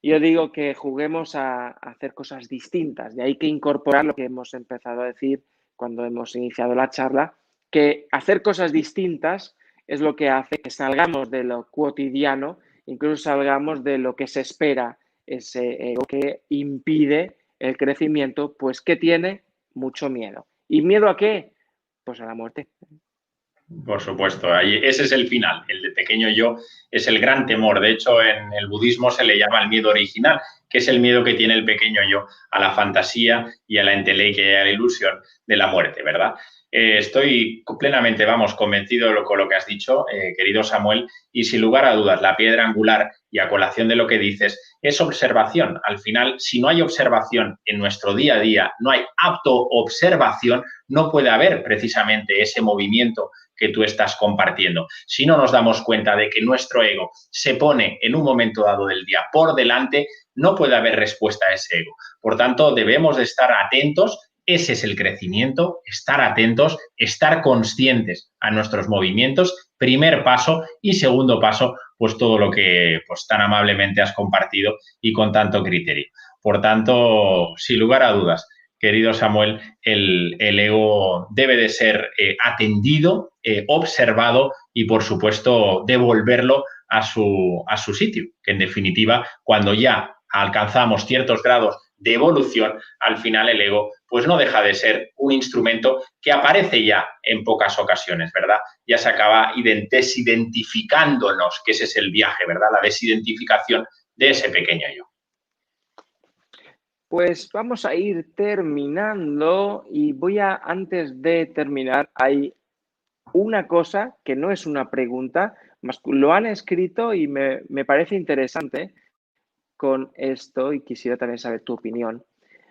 yo digo que juguemos a hacer cosas distintas. De ahí que incorporar lo que hemos empezado a decir cuando hemos iniciado la charla, que hacer cosas distintas es lo que hace que salgamos de lo cotidiano, incluso salgamos de lo que se espera, ese ego que impide el crecimiento, pues que tiene mucho miedo. ¿Y miedo a qué? Pues a la muerte. Por supuesto, ahí, ese es el final. El de pequeño yo es el gran temor. De hecho, en el budismo se le llama el miedo original, que es el miedo que tiene el pequeño yo a la fantasía y a la entelequia y a la ilusión de la muerte, ¿verdad? Estoy plenamente, vamos, convencido con lo que has dicho, querido Samuel, y sin lugar a dudas, la piedra angular y a colación de lo que dices es observación. Al final, si no hay observación en nuestro día a día, no hay autoobservación, no puede haber precisamente ese movimiento que tú estás compartiendo. Si no nos damos cuenta de que nuestro ego se pone en un momento dado del día por delante, no puede haber respuesta a ese ego. Por tanto, debemos de estar atentos. Ese es el crecimiento, estar atentos, estar conscientes a nuestros movimientos, primer paso, y segundo paso, pues todo lo que pues tan amablemente has compartido y con tanto criterio. Por tanto, sin lugar a dudas, querido Samuel, el ego debe de ser atendido, observado y, por supuesto, devolverlo a su sitio, que en definitiva, cuando ya alcanzamos ciertos grados de evolución, al final el ego pues no deja de ser un instrumento que aparece ya en pocas ocasiones, ¿verdad? Ya se acaba desidentificándonos, que ese es el viaje, ¿verdad? La desidentificación de ese pequeño yo. Pues vamos a ir terminando y antes de terminar, hay una cosa que no es una pregunta, lo han escrito y me parece interesante con esto y quisiera también saber tu opinión.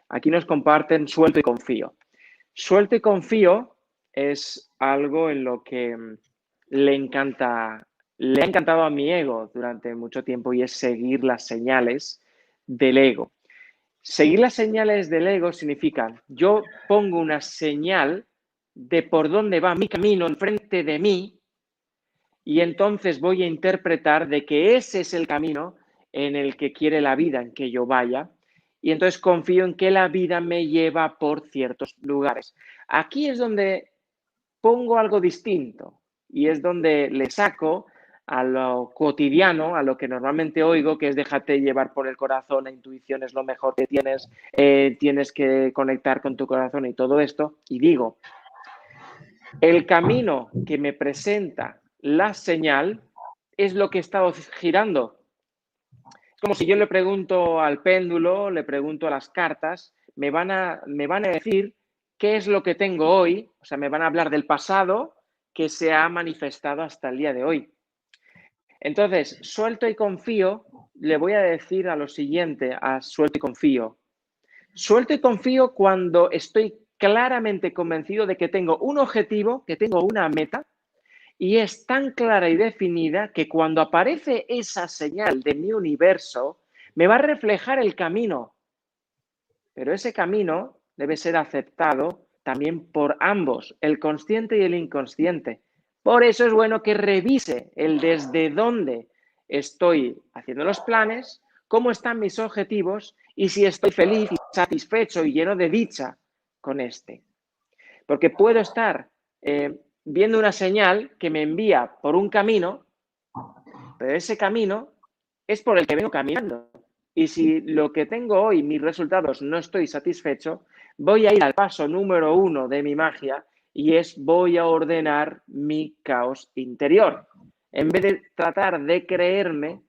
Aquí nos comparten suelto y confío. Suelto y confío es algo en lo que le ha encantado a mi ego durante mucho tiempo y es seguir las señales del ego. Seguir las señales del ego significa yo pongo una señal de por dónde va mi camino enfrente de mí y entonces voy a interpretar de que ese es el camino en el que quiere la vida, en que yo vaya, y entonces confío en que la vida me lleva por ciertos lugares. Aquí es donde pongo algo distinto y es donde le saco a lo cotidiano, a lo que normalmente oigo, que es déjate llevar por el corazón, la intuición es lo mejor que tienes, tienes que conectar con tu corazón y todo esto, y digo, el camino que me presenta la señal es lo que he estado girando. Es como si yo le pregunto al péndulo, le pregunto a las cartas, me van a decir qué es lo que tengo hoy, o sea, me van a hablar del pasado que se ha manifestado hasta el día de hoy. Entonces, suelto y confío, le voy a decir a lo siguiente, a suelto y confío. Suelto y confío cuando estoy claramente convencido de que tengo un objetivo, que tengo una meta, y es tan clara y definida que cuando aparece esa señal de mi universo, me va a reflejar el camino. Pero ese camino debe ser aceptado también por ambos, el consciente y el inconsciente. Por eso es bueno que revise el desde dónde estoy haciendo los planes, cómo están mis objetivos y si estoy feliz y satisfecho y lleno de dicha con este. Porque puedo estar viendo una señal que me envía por un camino, pero ese camino es por el que vengo caminando. Y si lo que tengo hoy, mis resultados, no estoy satisfecho, voy a ir al paso número 1 de mi magia y es voy a ordenar mi caos interior. En vez de tratar de creerme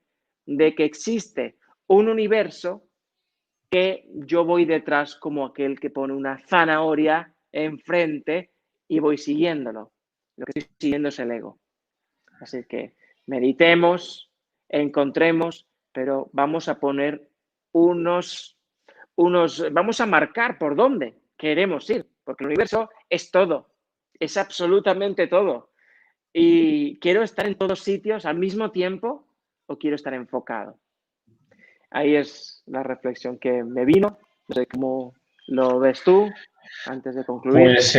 de que existe un universo que yo voy detrás como aquel que pone una zanahoria enfrente y voy siguiéndolo. Lo que estoy siguiendo es el ego. Así que meditemos, encontremos, pero vamos a poner vamos a marcar por dónde queremos ir, porque el universo es todo, es absolutamente todo. Y quiero estar en todos sitios al mismo tiempo o quiero estar enfocado. Ahí es la reflexión que me vino. No sé cómo lo ves tú antes de concluir. Pues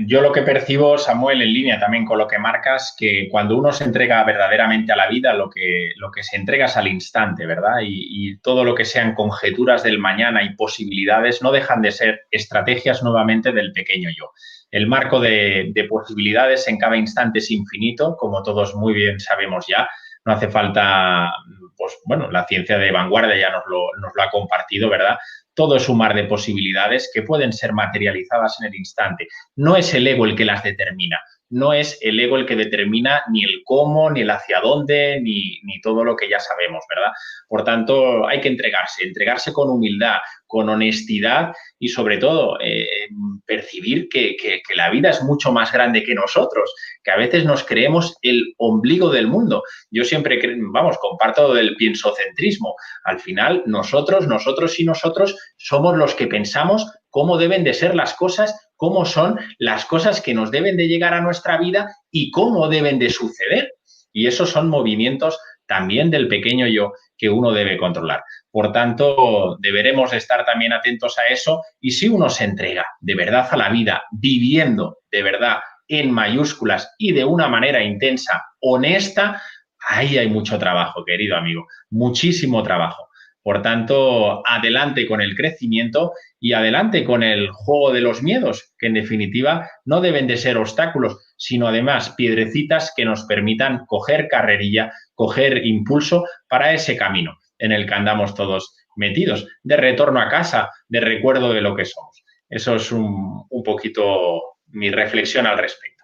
yo lo que percibo, Samuel, en línea también con lo que marcas, que cuando uno se entrega verdaderamente a la vida, lo que se entrega es al instante, ¿verdad? Y todo lo que sean conjeturas del mañana y posibilidades no dejan de ser estrategias nuevamente del pequeño yo. El marco de posibilidades en cada instante es infinito, como todos muy bien sabemos ya. No hace falta, pues bueno, la ciencia de vanguardia ya nos lo ha compartido, ¿verdad? Todo es un mar de posibilidades que pueden ser materializadas en el instante. No es el ego el que las determina, no es el ego el que determina ni el cómo, ni el hacia dónde, ni todo lo que ya sabemos, ¿verdad? Por tanto, hay que entregarse con humildad, con honestidad y sobre todo percibir que la vida es mucho más grande que nosotros, que a veces nos creemos el ombligo del mundo. Yo siempre, comparto del piensocentrismo. Al final, nosotros y nosotros somos los que pensamos cómo deben de ser las cosas, cómo son las cosas que nos deben de llegar a nuestra vida y cómo deben de suceder. Y esos son movimientos también del pequeño yo que uno debe controlar. Por tanto, deberemos estar también atentos a eso y si uno se entrega de verdad a la vida, viviendo de verdad en mayúsculas y de una manera intensa, honesta, ahí hay mucho trabajo, querido amigo, muchísimo trabajo. Por tanto, adelante con el crecimiento y adelante con el juego de los miedos, que en definitiva no deben de ser obstáculos, sino además piedrecitas que nos permitan coger carrerilla, coger impulso para ese camino en el que andamos todos metidos, de retorno a casa, de recuerdo de lo que somos. Eso es un poquito mi reflexión al respecto.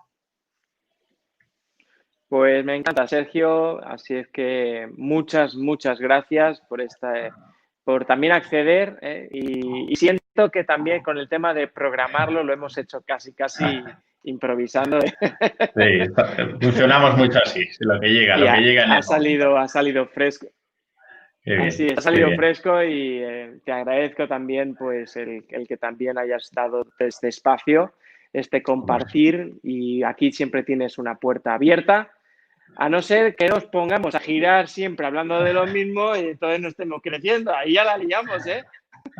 Pues me encanta, Sergio. Así es que muchas gracias por también acceder. Y siento que también con el tema de programarlo lo hemos hecho casi improvisando. Sí, funcionamos mucho así, lo que llega, Y lo que llega en el momento. ha salido fresco. Qué Así bien, es, ha qué salido bien. fresco y te agradezco también pues el que también hayas dado este espacio, este compartir y aquí siempre tienes una puerta abierta. A no ser que nos pongamos a girar siempre hablando de lo mismo y entonces no estemos creciendo. Ahí ya la liamos, ¿eh?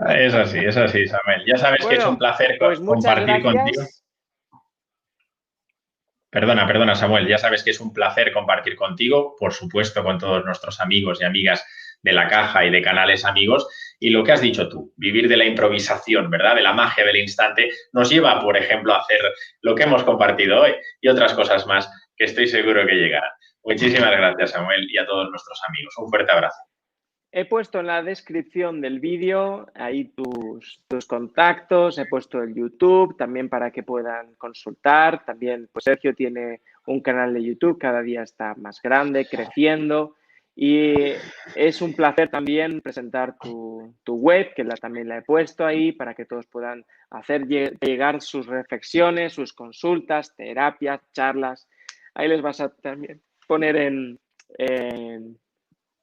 Es así, Samuel. Ya sabes que es un Bueno, placer pues muchas compartir contigo. gracias. Perdona, Samuel. Ya sabes que es un placer compartir contigo, por supuesto, con todos nuestros amigos y amigas de la caja y de canales amigos. Y lo que has dicho tú, vivir de la improvisación, ¿verdad? De la magia del instante, nos lleva, por ejemplo, a hacer lo que hemos compartido hoy y otras cosas más que estoy seguro que llegarán. Muchísimas gracias, Samuel, y a todos nuestros amigos. Un fuerte abrazo. He puesto en la descripción del vídeo ahí tus contactos, he puesto el YouTube también para que puedan consultar. También, pues Sergio tiene un canal de YouTube, cada día está más grande, creciendo. Y es un placer también presentar tu web, que también la he puesto ahí para que todos puedan hacer llegar sus reflexiones, sus consultas, terapias, charlas. Ahí les vas a también poner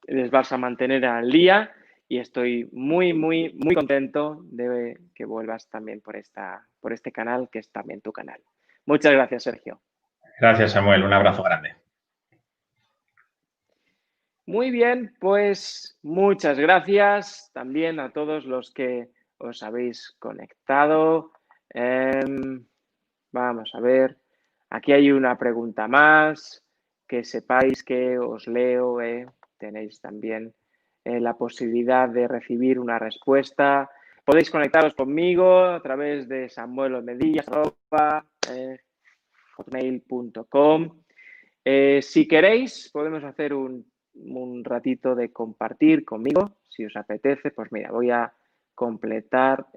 les vas a mantener al día y estoy muy, muy, muy contento de que vuelvas también por este canal, que es también tu canal. Muchas gracias, Sergio. Gracias, Samuel. Un abrazo grande. Muy bien, pues muchas gracias también a todos los que os habéis conectado. Vamos a ver, aquí hay una pregunta más, que sepáis que os leo, tenéis también la posibilidad de recibir una respuesta. Podéis conectaros conmigo a través de samuelosmedillas@hotmail.com. Si queréis, podemos hacer un ratito de compartir conmigo, si os apetece. Pues mira, voy a completar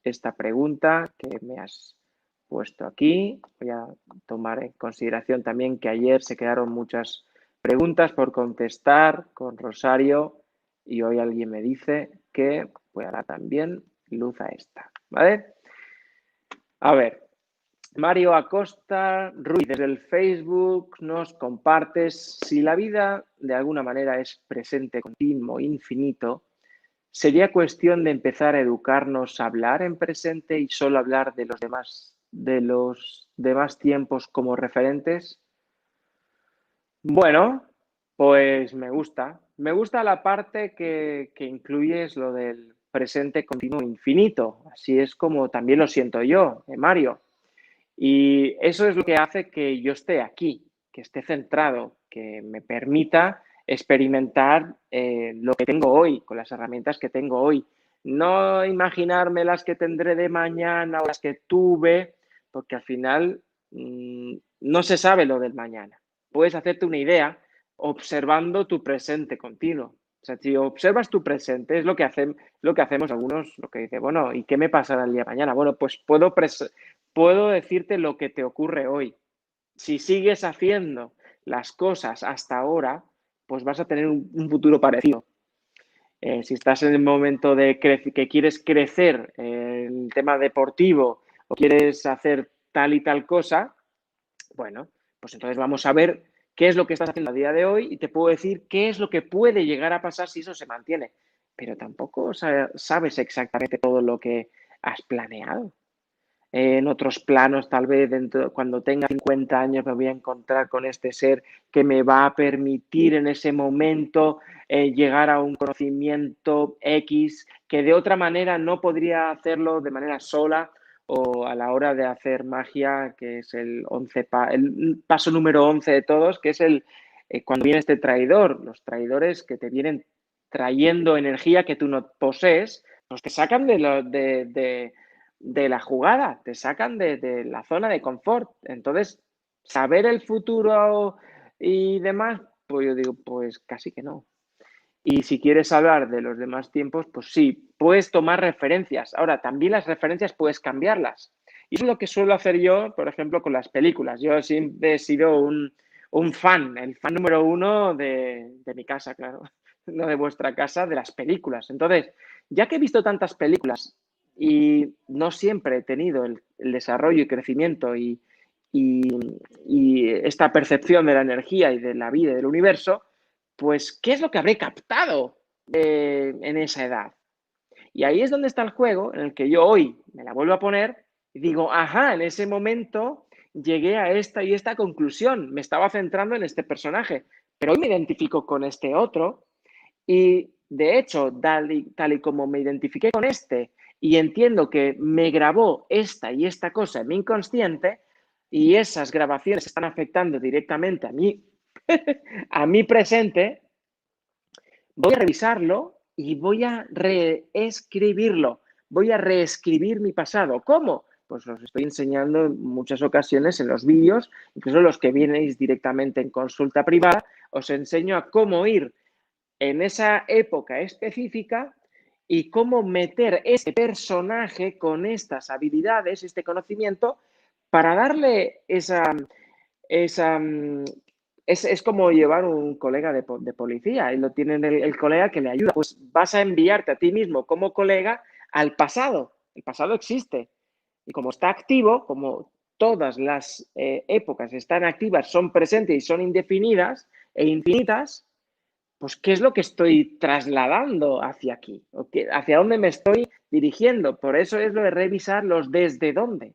esta pregunta que me has puesto aquí. Voy a tomar en consideración también que ayer se quedaron muchas preguntas por contestar con Rosario y hoy alguien me dice que voy a dar también luz a esta, ¿vale? A ver, Mario Acosta Ruiz, desde el Facebook nos compartes: si la vida de alguna manera es presente, continuo, infinito, ¿sería cuestión de empezar a educarnos a hablar en presente y solo hablar de los demás tiempos como referentes? Bueno, pues me gusta. Me gusta la parte que incluyes lo del presente continuo infinito. Así es como también lo siento yo, Mario. Y eso es lo que hace que yo esté aquí, que esté centrado, que me permita experimentar lo que tengo hoy, con las herramientas que tengo hoy. No imaginarme las que tendré de mañana o las que tuve, porque al final no se sabe lo del mañana. Puedes hacerte una idea observando tu presente continuo. O sea, si observas tu presente, es lo que hacemos algunos, lo que dice, bueno, ¿y qué me pasará el día de mañana? Bueno, pues puedo decirte lo que te ocurre hoy. Si sigues haciendo las cosas hasta ahora, pues vas a tener un futuro parecido. Si estás en el momento de que quieres crecer en el tema deportivo o quieres hacer tal y tal cosa, bueno, pues entonces vamos a ver qué es lo que estás haciendo a día de hoy y te puedo decir qué es lo que puede llegar a pasar si eso se mantiene. Pero tampoco sabes exactamente todo lo que has planeado. En otros planos, tal vez cuando tenga 50 años me voy a encontrar con este ser que me va a permitir en ese momento llegar a un conocimiento X que de otra manera no podría hacerlo de manera sola, o a la hora de hacer magia, que es el paso número 11 de todos, que es cuando viene este traidor. Los traidores que te vienen trayendo energía que tú no posees, pues te sacan de la jugada, te sacan de la zona de confort. Entonces, saber el futuro y demás, pues yo digo, pues casi que no. Y si quieres hablar de los demás tiempos, pues sí, puedes tomar referencias. Ahora, también las referencias puedes cambiarlas. Y eso es lo que suelo hacer yo, por ejemplo, con las películas. Yo siempre he sido un fan, el fan número uno de mi casa, claro, no de vuestra casa, de las películas. Entonces, ya que he visto tantas películas y no siempre he tenido el desarrollo y crecimiento y esta percepción de la energía y de la vida y del universo, pues, ¿qué es lo que habré captado en esa edad? Y ahí es donde está el juego en el que yo hoy me la vuelvo a poner y digo, ajá, en ese momento llegué a esta y esta conclusión, me estaba centrando en este personaje, pero hoy me identifico con este otro y, de hecho, tal y como me identifiqué con este y entiendo que me grabó esta y esta cosa en mi inconsciente y esas grabaciones están afectando directamente a mí, a mi presente, voy a revisarlo y voy a reescribirlo. Voy a reescribir mi pasado. ¿Cómo? Pues os estoy enseñando en muchas ocasiones en los vídeos, incluso los que vienes directamente en consulta privada, os enseño a cómo ir en esa época específica y cómo meter ese personaje con estas habilidades, este conocimiento, para darle es como llevar un colega de policía y lo tienen el colega que le ayuda. Pues vas a enviarte a ti mismo como colega al pasado. El pasado existe. Y como está activo, como todas las épocas están activas, son presentes y son indefinidas e infinitas, pues qué es lo que estoy trasladando hacia aquí, hacia dónde me estoy dirigiendo. Por eso es lo de revisar los desde dónde.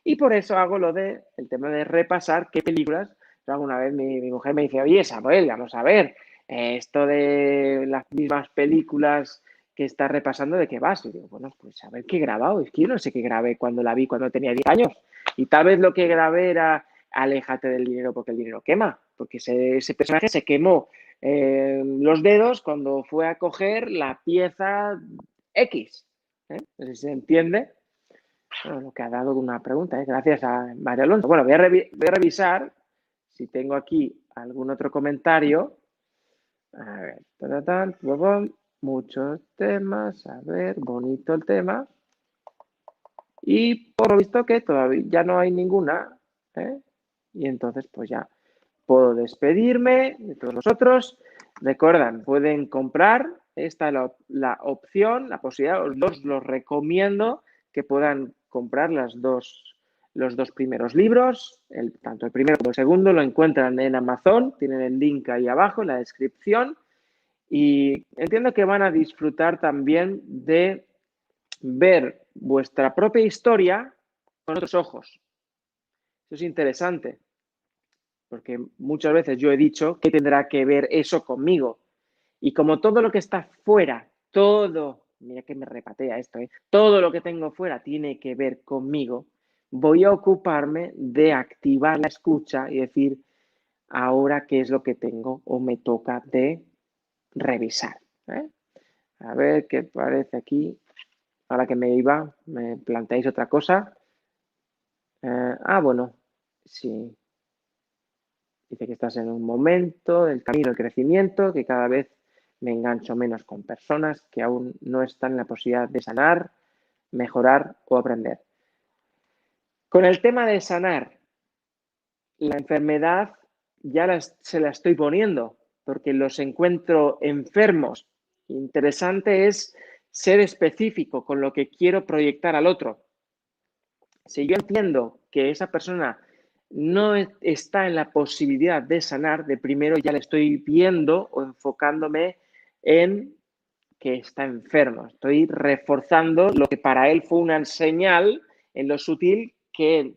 Y por eso hago el tema de repasar qué películas. Alguna vez mi mujer me dice, oye, Samuel, vamos a ver, esto de las mismas películas que estás repasando, ¿de qué vas? Y digo, bueno, pues a ver qué he grabado. Es que yo no sé qué grabé cuando la vi cuando tenía 10 años. Y tal vez lo que grabé era aléjate del dinero porque el dinero quema. Porque ese personaje se quemó los dedos cuando fue a coger la pieza X. No sé si se entiende. Bueno, lo que ha dado una pregunta, gracias a María Alonso. Bueno, voy a revisar si tengo aquí algún otro comentario. A ver, muchos temas, a ver, bonito el tema. Y por lo visto que todavía ya no hay ninguna, ¿eh? Y entonces pues ya puedo despedirme de todos vosotros. Recuerdan, pueden comprar, esta es la opción, la posibilidad, los recomiendo que puedan comprar los dos primeros libros, tanto el primero como el segundo lo encuentran en Amazon, tienen el link ahí abajo en la descripción y entiendo que van a disfrutar también de ver vuestra propia historia con otros ojos. Eso es interesante, porque muchas veces yo he dicho que tendrá que ver eso conmigo. Y como todo lo que está fuera, mira que me repatea esto, todo lo que tengo fuera tiene que ver conmigo, voy a ocuparme de activar la escucha y decir, ahora qué es lo que tengo o me toca de revisar. A ver qué parece aquí. Ahora que me planteáis otra cosa. Bueno, sí. Dice que estás en un momento del camino del crecimiento, que cada vez me engancho menos con personas que aún no están en la posibilidad de sanar, mejorar o aprender. Con el tema de sanar, la enfermedad ya se la estoy poniendo, porque los encuentro enfermos. Interesante es ser específico con lo que quiero proyectar al otro. Si yo entiendo que esa persona no está en la posibilidad de sanar, de primero ya le estoy viendo o enfocándome en que está enfermo. Estoy reforzando lo que para él fue una señal en lo sutil que,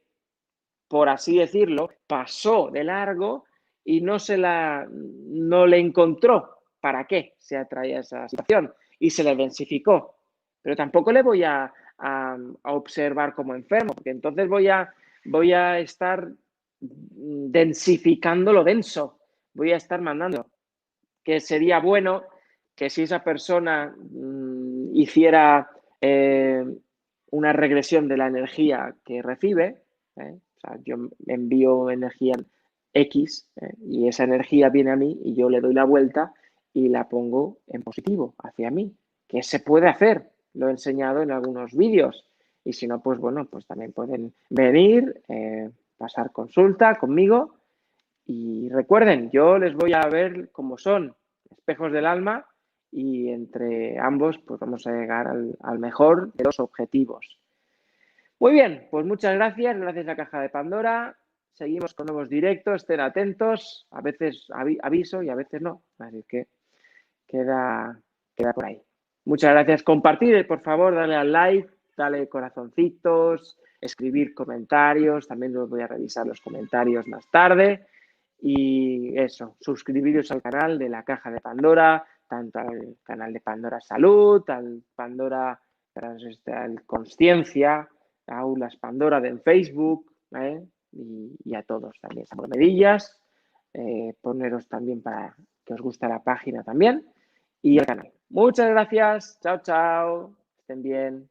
por así decirlo, pasó de largo y no le encontró para qué se atraía esa situación y se le densificó. Pero tampoco le voy a observar como enfermo, porque entonces voy a estar densificando lo denso, voy a estar mandando, que sería bueno que si esa persona hiciera una regresión de la energía que recibe, o sea, yo envío energía X y esa energía viene a mí y yo le doy la vuelta y la pongo en positivo hacia mí, que se puede hacer, lo he enseñado en algunos vídeos y si no, pues bueno, pues también pueden venir, pasar consulta conmigo y recuerden, yo les voy a ver cómo son, espejos del alma y entre ambos pues vamos a llegar al mejor de los objetivos. Muy bien, pues muchas gracias a la Caja de Pandora. Seguimos con nuevos directos, estén atentos, a veces aviso y a veces no, así que queda por ahí. Muchas gracias, compartir, por favor, dale al like, dale corazoncitos, escribir comentarios, también los voy a revisar los comentarios más tarde. Y eso, suscribiros al canal de la Caja de Pandora, tanto al canal de Pandora Salud, al Pandora al Conciencia, a Aulas Pandora en Facebook, y a todos también. Samuel Medillas, poneros también para que os guste la página también y el canal. Muchas gracias, chao, chao, estén bien.